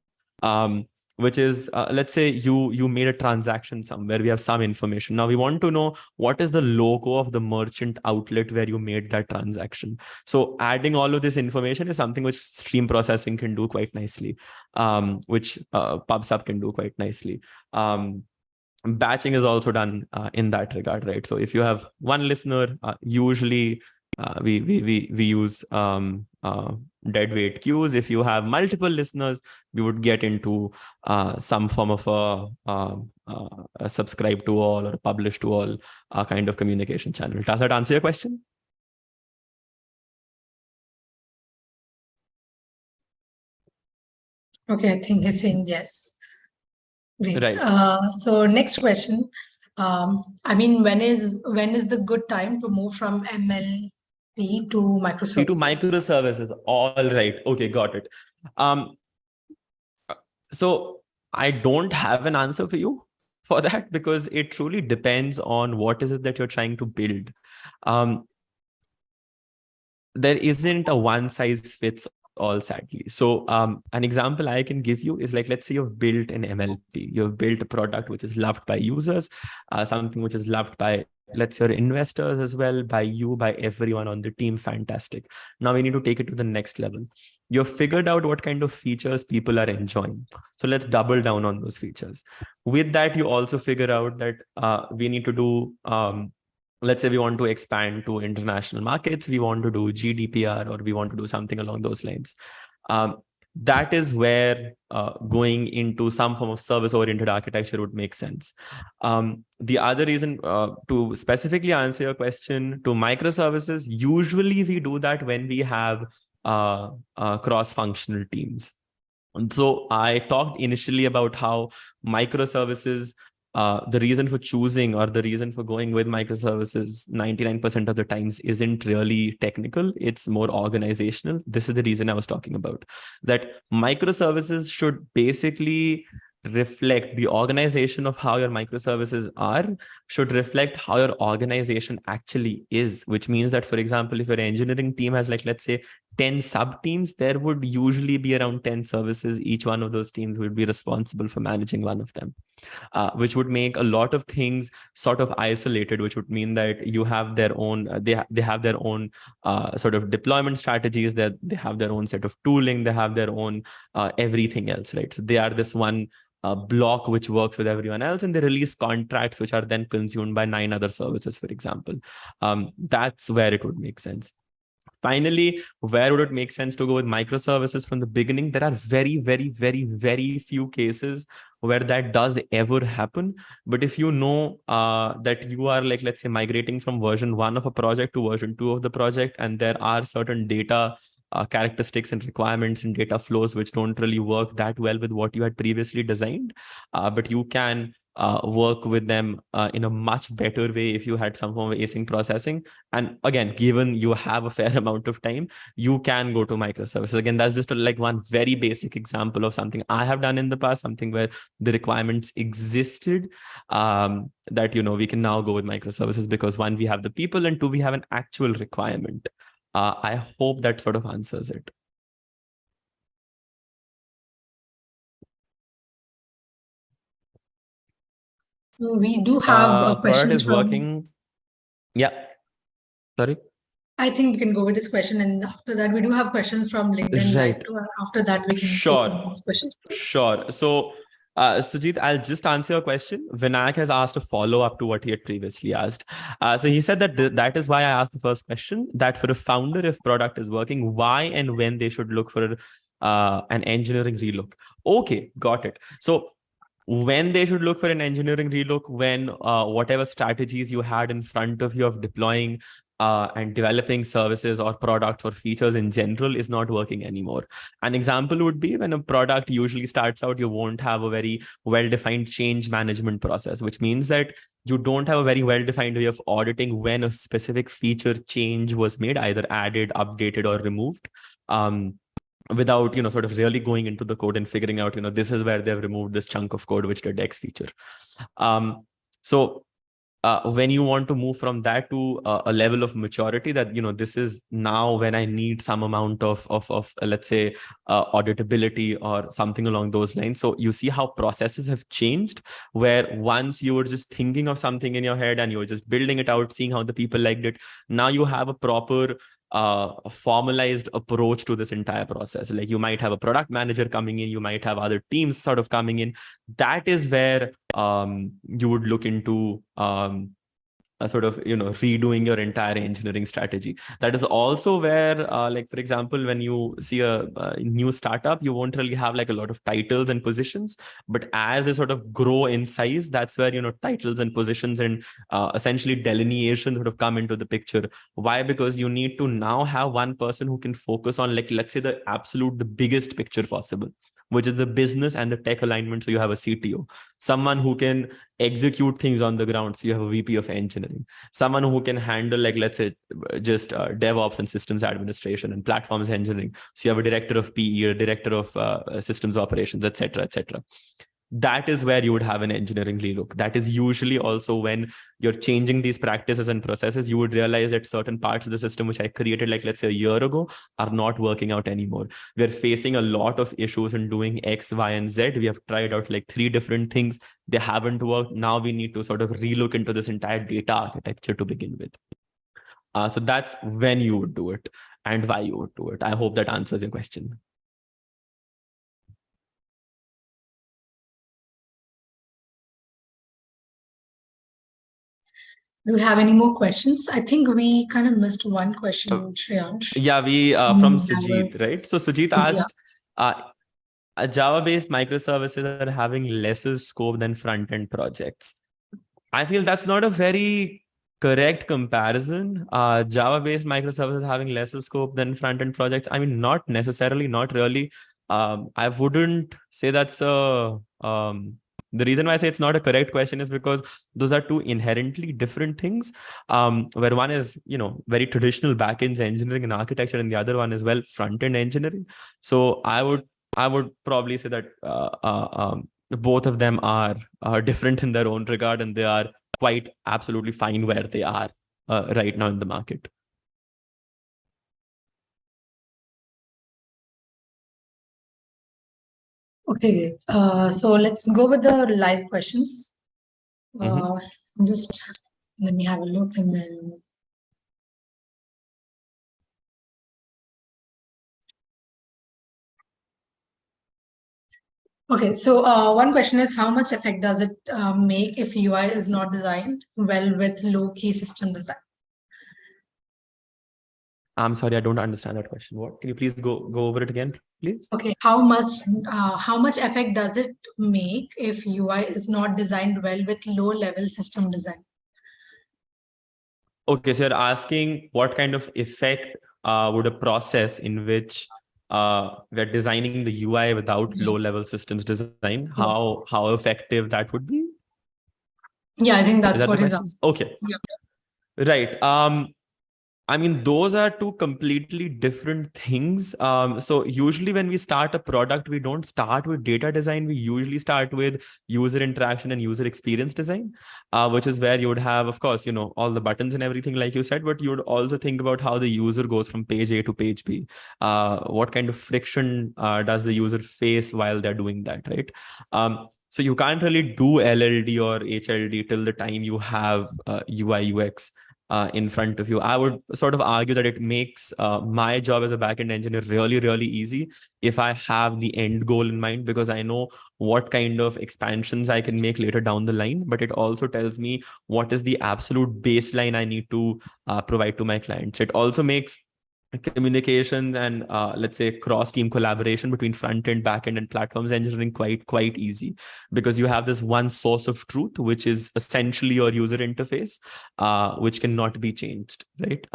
Which is, let's say you made a transaction somewhere. We have some information. Now we want to know what is the logo of the merchant outlet where you made that transaction. So adding all of this information is something which stream processing can do quite nicely, which PubSub can do quite nicely. Batching is also done in that regard, right? So if you have one listener, usually we use dead weight queues. If you have multiple listeners, we would get into some form of a subscribe to all or publish to all kind of communication channel. Does that answer your question? Okay, I think he's saying yes. Great. Right. So next question. I mean, when is the good time to move from MLP to To microservices? microservices. All right. Okay, got it. So I don't have an answer for you for that, because it truly depends on what is it that you're trying to build. Um, there isn't a one size fits all, sadly. So an example I can give you is, like, let's say you've built an MLP, you've built a product which is loved by users, something which is loved by, let's say, your investors as well, by you, by everyone on the team. Fantastic. Now we need to take it to the next level. You've figured out what kind of features people are enjoying, so let's double down on those features. With that, you also figure out that we need to do, let's say we want to expand to international markets, we want to do GDPR, or we want to do something along those lines. Um, that is where going into some form of service-oriented architecture would make sense. The other reason, to specifically answer your question, to microservices, usually we do that when we have cross-functional teams. And so I talked initially about how microservices, the reason for choosing, or the reason for going with microservices 99% of the times, isn't really technical. It's more organizational. This is the reason I was talking about, that microservices should basically reflect the organization of how your microservices are, should reflect how your organization actually is, which means that, for example, if your engineering team has, like, let's say 10 sub teams, there would usually be around 10 services. Each one of those teams would be responsible for managing one of them, which would make a lot of things sort of isolated, which would mean that you have their own, they have their own sort of deployment strategies, that they have their own set of tooling, they have their own everything else, right? So they are this one block which works with everyone else, and they release contracts which are then consumed by 9 other services, for example. That's where it would make sense. Finally, where would it make sense to go with microservices from the beginning? There are very, very, very, very few cases where that does ever happen. But if you know that you are, like, let's say, migrating from version 1 of a project to version 2 of the project, and there are certain data characteristics and requirements and data flows which don't really work that well with what you had previously designed, but you can work with them in a much better way if you had some form of async processing. And again, given you have a fair amount of time, you can go to microservices. Again, that's just like one very basic example of something I have done in the past, something where the requirements existed, that, we can now go with microservices, because one, we have the people, and two, we have an actual requirement. I hope that sort of answers it. We do have Product questions is from. working. Yeah. Sorry. I think we can go with this question, and after that, we do have questions from LinkedIn Live Right. too. After that, we can take Sure. on these questions. Sure. So, Sujit, I'll just answer your question. Vinayak has asked a follow-up to what he had previously asked. So he said that that is why I asked the first question, that for a founder, if product is working, why and when they should look for an engineering relook. Okay, got it. So when they should look for an engineering relook, when whatever strategies you had in front of you of deploying and developing services or products or features in general is not working anymore. An example would be when a product usually starts out, you won't have a very well-defined change management process, which means that you don't have a very well-defined way of auditing when a specific feature change was made, either added, updated, or removed. Without sort of really going into the code and figuring out this is where they've removed this chunk of code which did X feature. So when you want to move from that to a level of maturity, that this is now when I need some amount of let's say auditability or something along those lines. So you see how processes have changed, where once you were just thinking of something in your head and you were just building it out, seeing how the people liked it. Now you have a proper formalized approach to this entire process. Like, you might have a product manager coming in, you might have other teams sort of coming in. That is where you would look into a sort of redoing your entire engineering strategy. That is also where like, for example, when you see a new startup, you won't really have like a lot of titles and positions, but as they sort of grow in size, that's where titles and positions and essentially delineation sort of come into the picture. Why? Because you need to now have one person who can focus on, like, let's say the biggest picture possible. which is the business and the tech alignment. So you have a CTO, someone who can execute things on the ground. So you have a VP of engineering, someone who can handle, like, let's say, just DevOps and systems administration and platforms engineering. So you have a director of PE, a director of systems operations, etc., etc. That is where you would have an engineering relook. That is usually also when you're changing these practices and processes. You would realize that certain parts of the system which I created, like, let's say, a year ago, are not working out anymore. We're facing a lot of issues in doing X, Y, and Z. We have tried out like 3 different things. They haven't worked. Now we need to sort of relook into this entire data architecture to begin with. So that's when you would do it and why you would do it. I hope that answers your question. Do we have any more questions? I think we kind of missed one question, Shreyansh. Yeah, we from That Sujit, right? was, So Sujit yeah. asked, Java-based microservices are having lesser scope than front-end projects. I feel that's not a very correct comparison. Java-based microservices having lesser scope than front-end projects. I mean, not necessarily, not really. I wouldn't say that's a the reason why I say it's not a correct question is because those are two inherently different things. Where one is, very traditional backend engineering and architecture, and the other one is, well, front-end engineering. So I would probably say that both of them are different in their own regard, and they are quite absolutely fine where they are right now in the market. Okay, so let's go with the live questions. Just let me have a look and then. Okay, so one question is, how much effect does it make if UI is not designed well with low-key system design? I'm sorry, I don't understand that question. What? Can you please go over it again, please? Okay, how much effect does it make if UI is not designed well with low-level system design? Okay, so you're asking what kind of effect would a process in which we're designing the UI without low-level systems design, how effective that would be? Yeah, I think that's Is that the what he's question? asking. Okay. Yeah. Right. I mean, those are two completely different things. So usually when we start a product, we don't start with data design. We usually start with user interaction and user experience design, which is where you would have, of course, all the buttons and everything, like you said, but you would also think about how the user goes from page A to page B. What kind of friction does the user face while they're doing that, right? So you can't really do LLD or HLD till the time you have UI UX in front of you. I would sort of argue that it makes my job as a backend engineer really, really easy if I have the end goal in mind, because I know what kind of expansions I can make later down the line. But it also tells me what is the absolute baseline I need to provide to my clients. It also makes communications and let's say cross-team collaboration between front-end, back-end, and platforms engineering quite easy, because you have this one source of truth, which is essentially your user interface, which cannot be changed, right?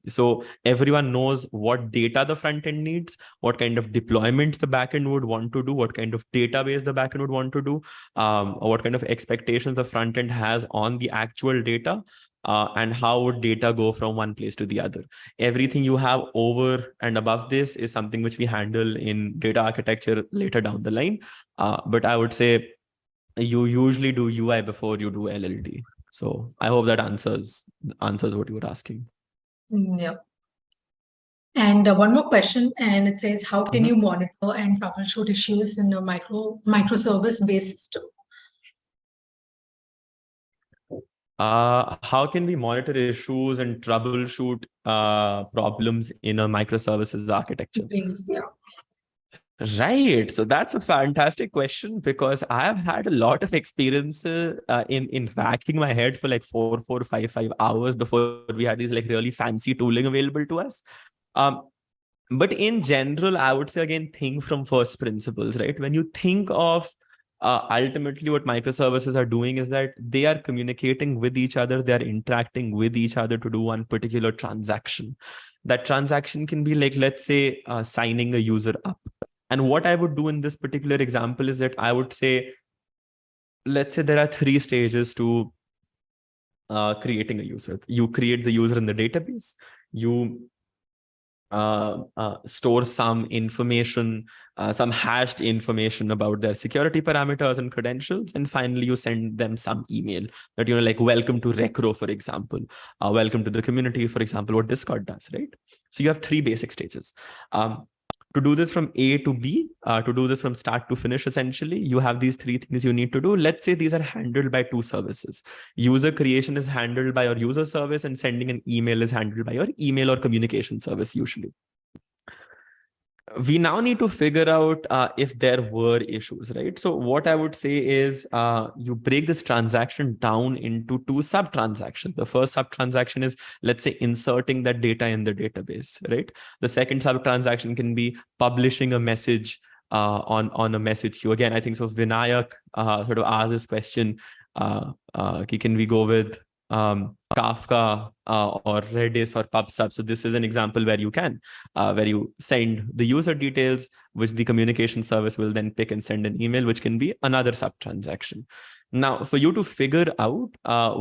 So everyone knows what data the front-end needs, what kind of deployments the back-end would want to do, what kind of database the back-end would want to do, or what kind of expectations the front-end has on the actual data. And how would data go from one place to the other? Everything you have over and above this is something which we handle in data architecture later down the line. But I would say you usually do UI before you do LLD. So I hope that answers what you were asking. Yeah. And one more question, and it says, how can you monitor and troubleshoot issues in a microservice-based system? How can we monitor issues and troubleshoot problems in a microservices architecture? Yeah. Right. So that's a fantastic question, because I've had a lot of experiences in racking my head for like 5 hours before we had these like really fancy tooling available to us. But in general, I would say, again, think from first principles, right? When you think of ultimately what microservices are doing is that they are communicating with each other, they are interacting with each other to do one particular transaction. That transaction can be like, let's say, signing a user up. And what I would do in this particular example is that I would say, let's say there are 3 stages to creating a user. You create the user in the database, you store some information, some hashed information about their security parameters and credentials. And finally, you send them some email that, like, welcome to Recro, for example, welcome to the community, for example, what Discord does, right? So you have 3 basic stages. To do this from A to B, to do this from start to finish, essentially, you have these 3 things you need to do. Let's say these are handled by 2 services. User creation is handled by your user service, and sending an email is handled by your email or communication service, usually. We now need to figure out if there were issues, right? So what I would say is you break this transaction down into 2 sub-transactions. The first sub-transaction is, let's say, inserting that data in the database, right? The second sub-transaction can be publishing a message on a message queue. Again, I think so Vinayak sort of asked this question, can we go with Kafka or Redis or PubSub? So this is an example where you can, where you send the user details, which the communication service will then pick and send an email, which can be another sub-transaction. Now, for you to figure out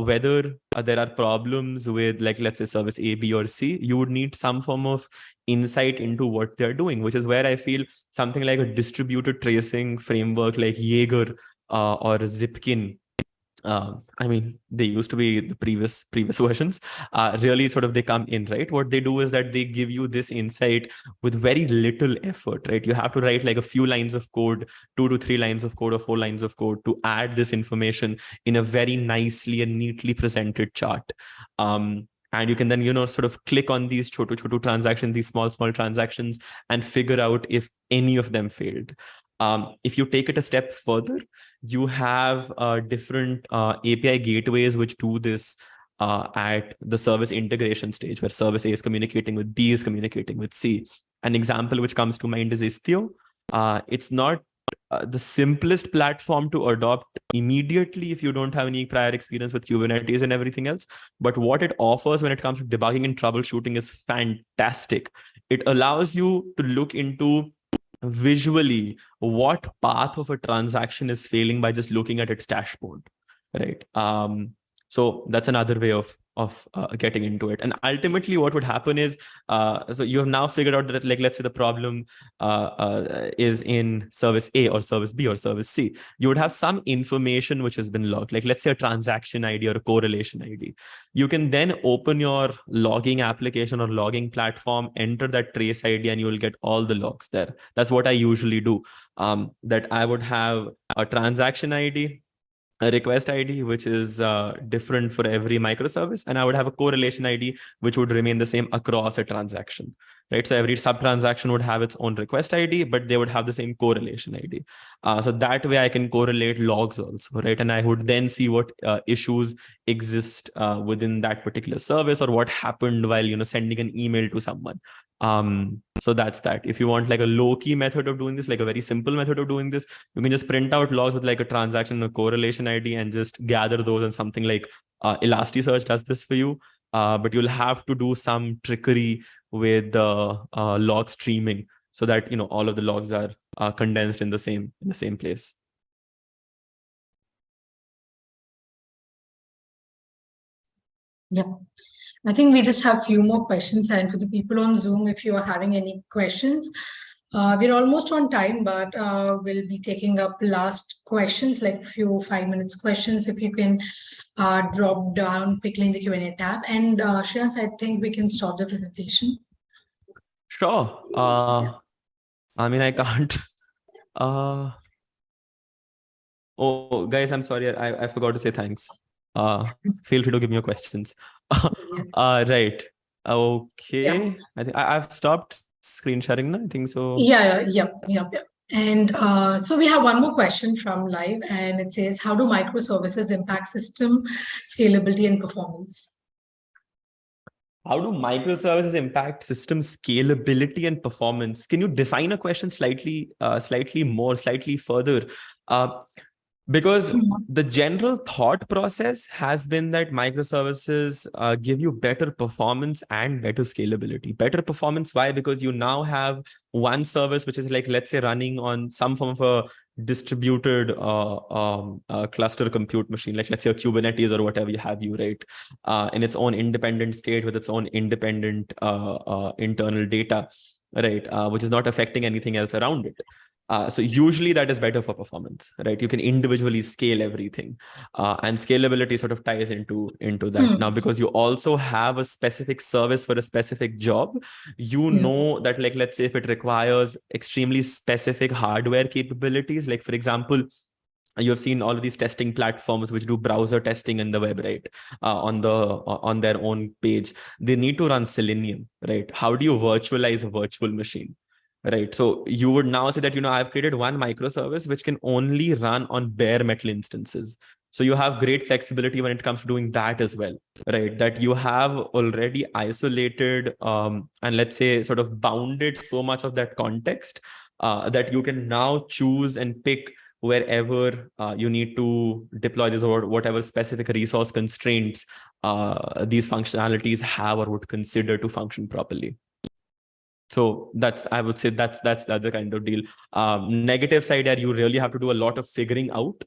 whether there are problems with, like, let's say service A, B, or C, you would need some form of insight into what they're doing, which is where I feel something like a distributed tracing framework like Jaeger or Zipkin, I mean, they used to be the previous versions, really sort of they come in, right? What they do is that they give you this insight with very little effort, right? You have to write like a few lines of code, 2 to 3 lines of code or 4 lines of code to add this information in a very nicely and neatly presented chart. And you can then, sort of click on these chotu transactions, these small transactions, and figure out if any of them failed. If you take it a step further, you have different API gateways which do this at the service integration stage, where service A is communicating with B is communicating with C. An example which comes to mind is Istio. It's not the simplest platform to adopt immediately if you don't have any prior experience with Kubernetes and everything else. But what it offers when it comes to debugging and troubleshooting is fantastic. It allows you to look into visually what path of a transaction is failing by just looking at its dashboard, right? So that's another way of getting into it. And ultimately what would happen is, so you have now figured out that, like, let's say the problem is in service A or service B or service C. You would have some information which has been logged, like let's say a transaction ID or a correlation ID. You can then open your logging application or logging platform, enter that trace ID, and you will get all the logs there. That's what I usually do. That I would have a transaction ID, a request ID, which is different for every microservice. And I would have a correlation ID, which would remain the same across a transaction, right? So every sub-transaction would have its own request ID, but they would have the same correlation ID. So that way I can correlate logs also, right? And I would then see what issues exist within that particular service, or what happened while, sending an email to someone. So that's that. If you want like a low-key method of doing this, like a very simple method of doing this, you can just print out logs with like a transaction, a correlation ID, and just gather those, and something like Elasticsearch does this for you. But you'll have to do some trickery with the log streaming, so that all of the logs are condensed in the same place. Yeah. I think we just have a few more questions. And for the people on Zoom, if you are having any questions, we're almost on time, but we'll be taking up last questions, like few 5 minutes questions. If you can drop down quickly in the Q&A tab. And Shreyans, I think we can stop the presentation. Sure. I mean, I can't. Oh, guys, I'm sorry. I forgot to say thanks. Feel free to give me your questions. Right. Okay. Yeah. I think I've stopped screen sharing now. I think so. Yeah. And so we have one more question from live, and it says, how do microservices impact system scalability and performance? How do microservices impact system scalability and performance? Can you define a question slightly more, slightly further? Because the general thought process has been that microservices give you better performance and better scalability. Better performance, why? Because you now have one service which is like, let's say, running on some form of a distributed cluster compute machine, like let's say a Kubernetes or whatever you have, right? In its own independent state with its own independent internal data, right? Which is not affecting anything else around it. So usually that is better for performance, right? You can individually scale everything, and scalability sort of ties into that. Now, because you also have a specific service for a specific job, you know that, like, let's say if it requires extremely specific hardware capabilities, like for example, you have seen all of these testing platforms which do browser testing in the web, right? On their own page, they need to run Selenium, right? How do you virtualize a virtual machine? Right. So you would now say that, I've created one microservice which can only run on bare metal instances. So you have great flexibility when it comes to doing that as well, right? That you have already isolated and let's say sort of bounded so much of that context that you can now choose and pick wherever you need to deploy this, or whatever specific resource constraints these functionalities have or would consider to function properly. So I would say that's the other kind of deal. Negative side there, you really have to do a lot of figuring out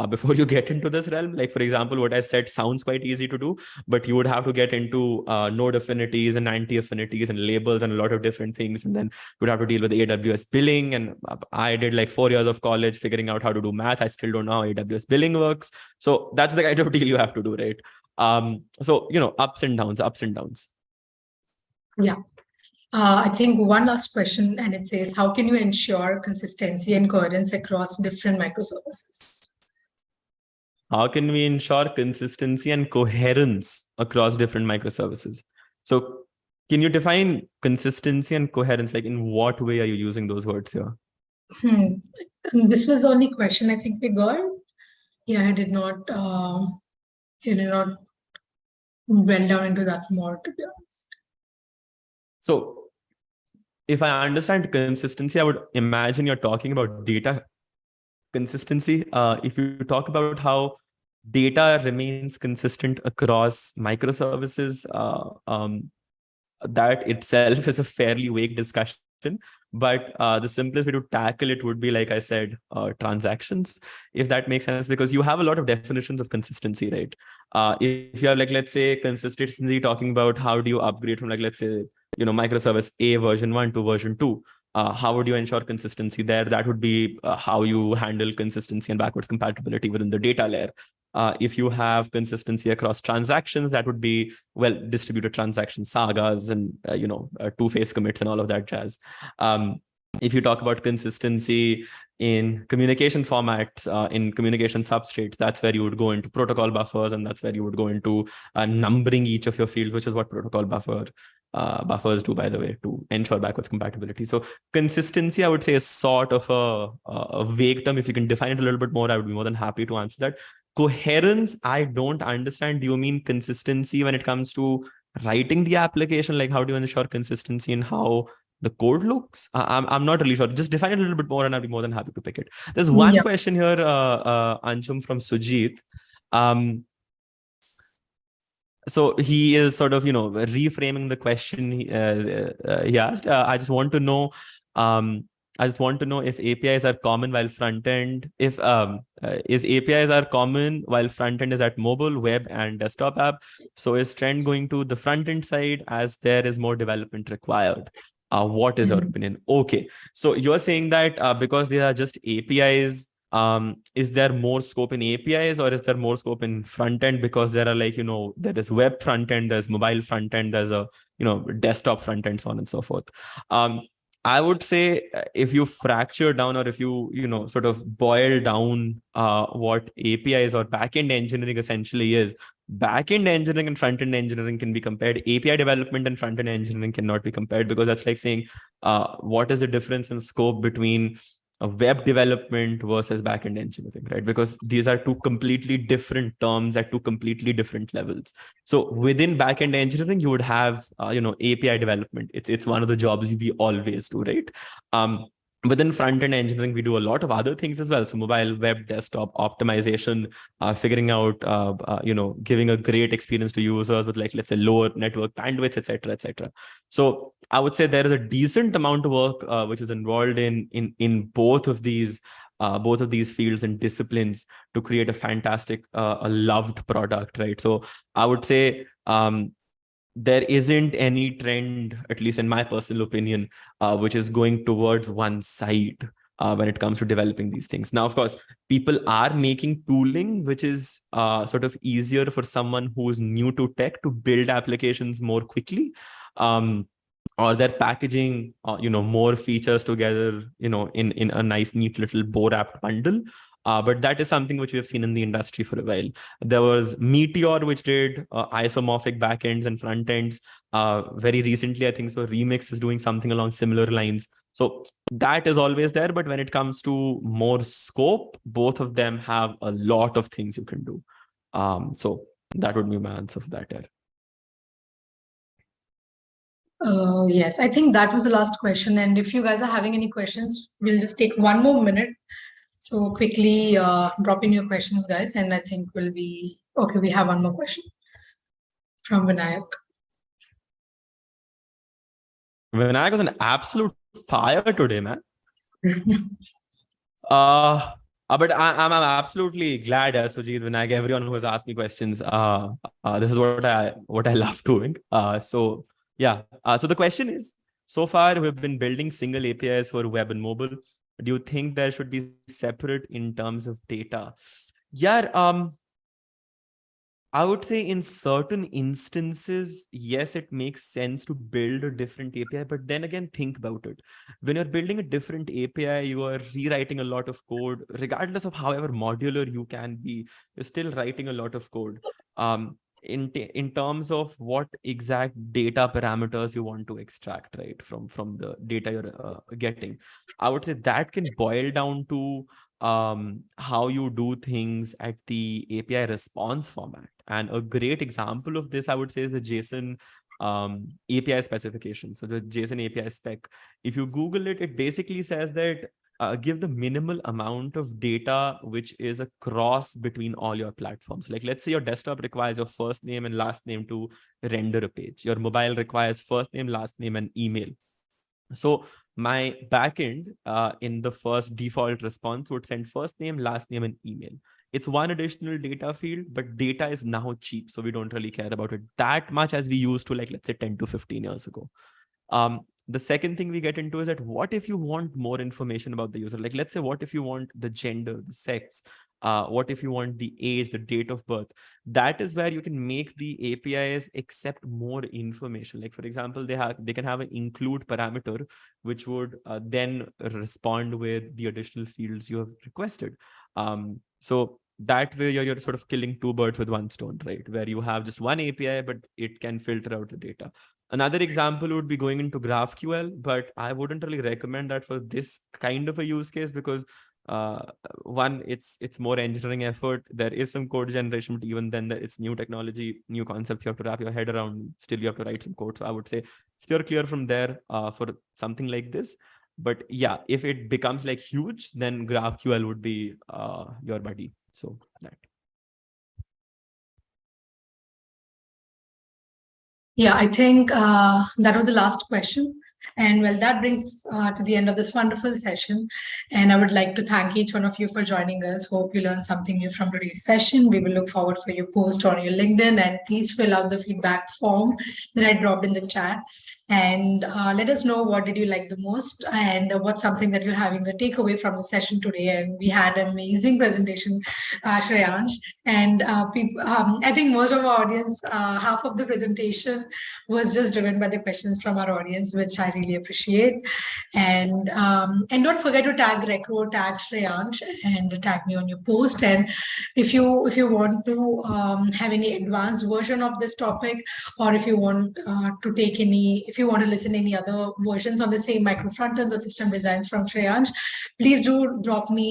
before you get into this realm. Like, for example, what I said sounds quite easy to do, but you would have to get into node affinities and anti-affinities and labels and a lot of different things. And then you would have to deal with AWS billing. And I did like 4 years of college figuring out how to do math. I still don't know how AWS billing works. So that's the kind of deal you have to do, right? So, ups and downs. Yeah. I think one last question, and it says, how can you ensure consistency and coherence across different microservices? How can we ensure consistency and coherence across different microservices? So can you define consistency and coherence? Like, in what way are you using those words here? This was the only question I think we got. Yeah, I did not well down into that more, to be honest. So if I understand consistency, I would imagine you're talking about data consistency. If you talk about how data remains consistent across microservices, that itself is a fairly vague discussion. But the simplest way to tackle it would be, like I said, transactions, if that makes sense, because you have a lot of definitions of consistency, right? If you have, like, let's say, consistency talking about how do you upgrade from, like, let's say, microservice A version 1 to version 2, how would you ensure consistency there? That would be how you handle consistency and backwards compatibility within the data layer. If you have consistency across transactions, that would be, well, distributed transaction sagas and, two-phase commits and all of that jazz. If you talk about consistency in communication formats, in communication substrates, that's where you would go into protocol buffers, and that's where you would go into numbering each of your fields, which is what protocol buffers do, by the way, to ensure backwards compatibility. So consistency, I would say, is sort of a vague term. If you can define it a little bit more, I would be more than happy to answer that. Coherence, I don't understand. Do you mean consistency when it comes to writing the application? Like, how do you ensure consistency in how the code looks? I'm not really sure. Just define it a little bit more and I'll be more than happy to pick it. There's one question here, Anshum, from Sujit. So he is sort of, reframing the question he asked. I just want to know if APIs are common while front end. If is APIs are common while front end is at mobile, web, and desktop app. So is trend going to the front end side as there is more development required? What is your opinion? Okay, so you're saying that because they are just APIs, is there more scope in APIs, or is there more scope in front end? Because there are, like, there is web front end, there's mobile front end, there's a, desktop front end, so on and so forth. I would say if you fracture down, or if you, sort of boil down what APIs or backend engineering essentially is, backend engineering and front-end engineering can be compared. API development and front-end engineering cannot be compared, because that's like saying, what is the difference in scope between web development versus backend engineering, right? Because these are two completely different terms at two completely different levels. So within backend engineering, you would have, API development. It's one of the jobs we always do, right? Within front-end engineering, we do a lot of other things as well. So mobile, web, desktop optimization, figuring out, giving a great experience to users with, like, let's say, lower network bandwidth, etc., etc. So I would say there is a decent amount of work which is involved in both of these fields and disciplines to create a fantastic, a loved product, right? So I would say there isn't any trend, at least in my personal opinion, which is going towards one side when it comes to developing these things. Now, of course, people are making tooling, which is sort of easier for someone who is new to tech to build applications more quickly. Or they're packaging, more features together, in a nice, neat little bow-wrapped bundle. But that is something which we have seen in the industry for a while. There was Meteor, which did isomorphic backends and front ends. Very recently, I think so, Remix is doing something along similar lines. So that is always there. But when it comes to more scope, both of them have a lot of things you can do. So that would be my answer for that. Yes, I think that was the last question. And if you guys are having any questions, we'll just take one more minute. So quickly drop in your questions, guys. And I think we'll be okay. We have one more question from Vinayak. Vinayak was an absolute fire today, man. But I'm absolutely glad, Sujit, Vinayak, everyone who has asked me questions. This is what I love doing. So yeah. So the question is, so far we've been building single APIs for web and mobile. Do you think there should be separate in terms of data? Yeah. I would say in certain instances, yes, it makes sense to build a different API, but then again, think about it. When you're building a different API, you are rewriting a lot of code, regardless of however modular you can be, you're still writing a lot of code. In terms of what exact data parameters you want to extract, right, from the data you're getting, I would say that can boil down to how you do things at the API response format. And a great example of this, I would say, is the JSON API specification. So the JSON API spec, if you Google it, it basically says that give the minimal amount of data which is a cross between all your platforms. Like, let's say your desktop requires your first name and last name to render a page. Your mobile requires first name, last name, and email. So my backend in the first default response would send first name, last name, and email. It's one additional data field, but data is now cheap. So we don't really care about it that much as we used to, like, let's say 10 to 15 years ago. The second thing we get into is that what if you want more information about the user? Like, let's say, what if you want the gender, the sex, what if you want the age, the date of birth? That is where you can make the APIs accept more information. Like, for example, they can have an include parameter, which would then respond with the additional fields you have requested. So that way you're sort of killing two birds with one stone, right? Where you have just one API, but it can filter out the data. Another example would be going into GraphQL, but I wouldn't really recommend that for this kind of a use case because one, it's more engineering effort. There is some code generation, but even then it's new technology, new concepts you have to wrap your head around. Still, you have to write some code. So I would say steer clear from there for something like this. But yeah, if it becomes like huge, then GraphQL would be your buddy. So that. Yeah, I think that was the last question. And well, that brings to the end of this wonderful session. And I would like to thank each one of you for joining us. Hope you learned something new from today's session. We will look forward for your post on your LinkedIn, and please fill out the feedback form that I dropped in the chat. And let us know what did you like the most and what's something that you're having a takeaway from the session today. And we had an amazing presentation, Shreyansh. And I think most of our audience, half of the presentation was just driven by the questions from our audience, which I really appreciate. And don't forget to tag Recro, tag Shreyansh, and tag me on your post. And if you want to have any advanced version of this topic, or if you want to take any, if you you want to listen to any other versions on the same micro frontends or system designs from Shreyansh, please do drop me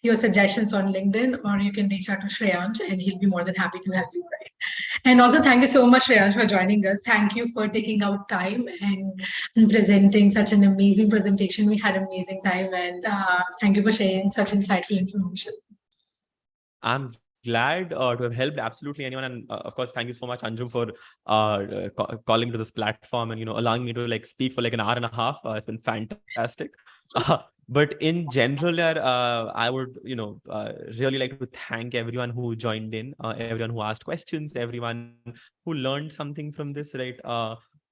your suggestions on LinkedIn, or you can reach out to Shreyansh and he'll be more than happy to help you. Right? And also, thank you so much, Shreyansh, for joining us. Thank you for taking out time and presenting such an amazing presentation. We had an amazing time, and thank you for sharing such insightful information. I'm glad to have helped absolutely anyone, and of course, thank you so much, Anjum, for calling to this platform and allowing me to like speak for like an hour and a half. It's been fantastic. But in general, I would really like to thank everyone who joined in, everyone who asked questions, everyone who learned something from this. Right.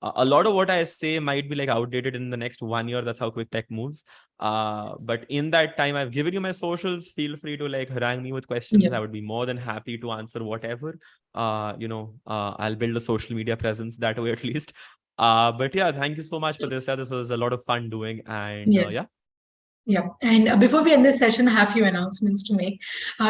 A lot of what I say might be like outdated in the next 1 year. That's how quick tech moves. But in that time, I've given you my socials. Feel free to like harangue me with questions. Yeah. I would be more than happy to answer whatever. I'll build a social media presence that way at least. But yeah, thank you so much for this. Yeah, this was a lot of fun doing, and Yes. yeah. Yeah, and before we end this session, I have a few announcements to make.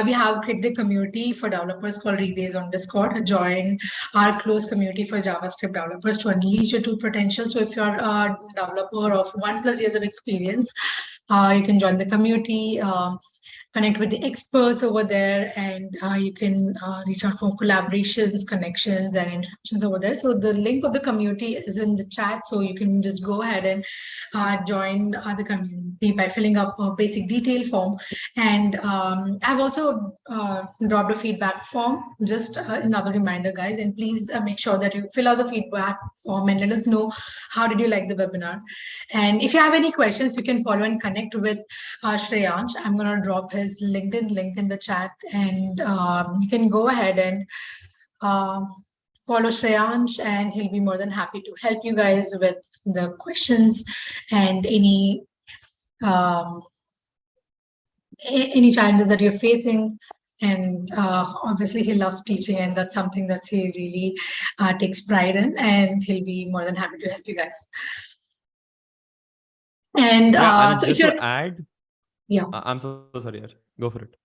We have created a community for developers called Rebase on Discord. Join our close community for JavaScript developers to unleash your true potential. So if you're a developer of 1+ years of experience, you can join the community. Connect with the experts over there, and you can reach out for collaborations, connections, and interactions over there. So the link of the community is in the chat, so you can just go ahead and join the community by filling up a basic detail form. And I've also dropped a feedback form, just another reminder, guys, and please make sure that you fill out the feedback form and let us know how did you like the webinar. And if you have any questions, you can follow and connect with Shreyansh. I'm going to drop his LinkedIn link in the chat, and you can go ahead and follow Shreyansh, and he'll be more than happy to help you guys with the questions and any challenges that you're facing. And obviously, he loves teaching, and that's something that he really takes pride in, and he'll be more than happy to help you guys. And yeah, so just if you're to add, yeah, I'm so sorry. Go for it.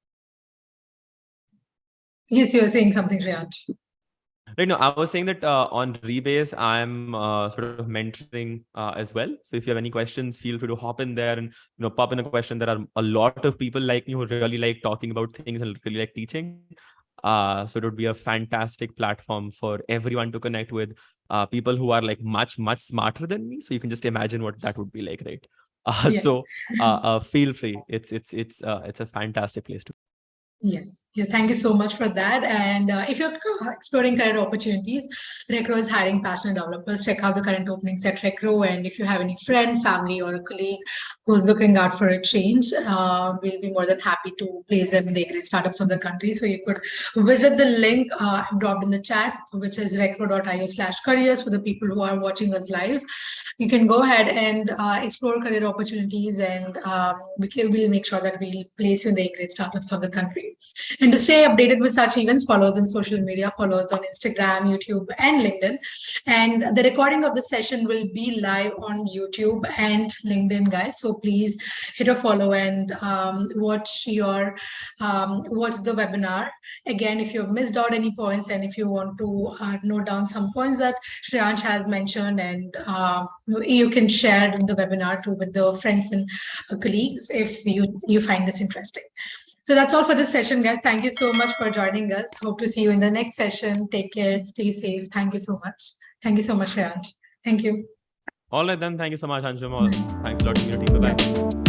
Yes, you're saying something, Shreyansh. Right. No, I was saying that on Rebase, I'm sort of mentoring as well. So if you have any questions, feel free to hop in there and pop in a question. There are a lot of people like me who really like talking about things and really like teaching. So it would be a fantastic platform for everyone to connect with people who are like much smarter than me. So you can just imagine what that would be like, right? Yes. So feel free. It's a fantastic place to. Yes. Yeah, thank you so much for that. And if you're exploring career opportunities, Recro is hiring passionate developers. Check out the current openings at Recro. And if you have any friend, family, or a colleague who's looking out for a change, we'll be more than happy to place them in the great startups of the country. So you could visit the link I've dropped in the chat, which is recro.io/careers for the people who are watching us live. You can go ahead and explore career opportunities, and we'll make sure that we'll place you in the great startups of the country. And to stay updated with such events, follow us on social media, follow us on Instagram, YouTube, and LinkedIn. And the recording of the session will be live on YouTube and LinkedIn, guys. So please hit a follow and watch the webinar. Again, if you've missed out any points, and if you want to note down some points that Shreyansh has mentioned, and you can share the webinar too with the friends and colleagues if you find this interesting. So that's all for this session, guys. Thank you so much for joining us. Hope to see you in the next session. Take care. Stay safe. Thank you so much. Thank you so much, Shreyansh. Thank you. All right, then. Thank you so much, Anjum. Thanks a lot, community. Bye-bye.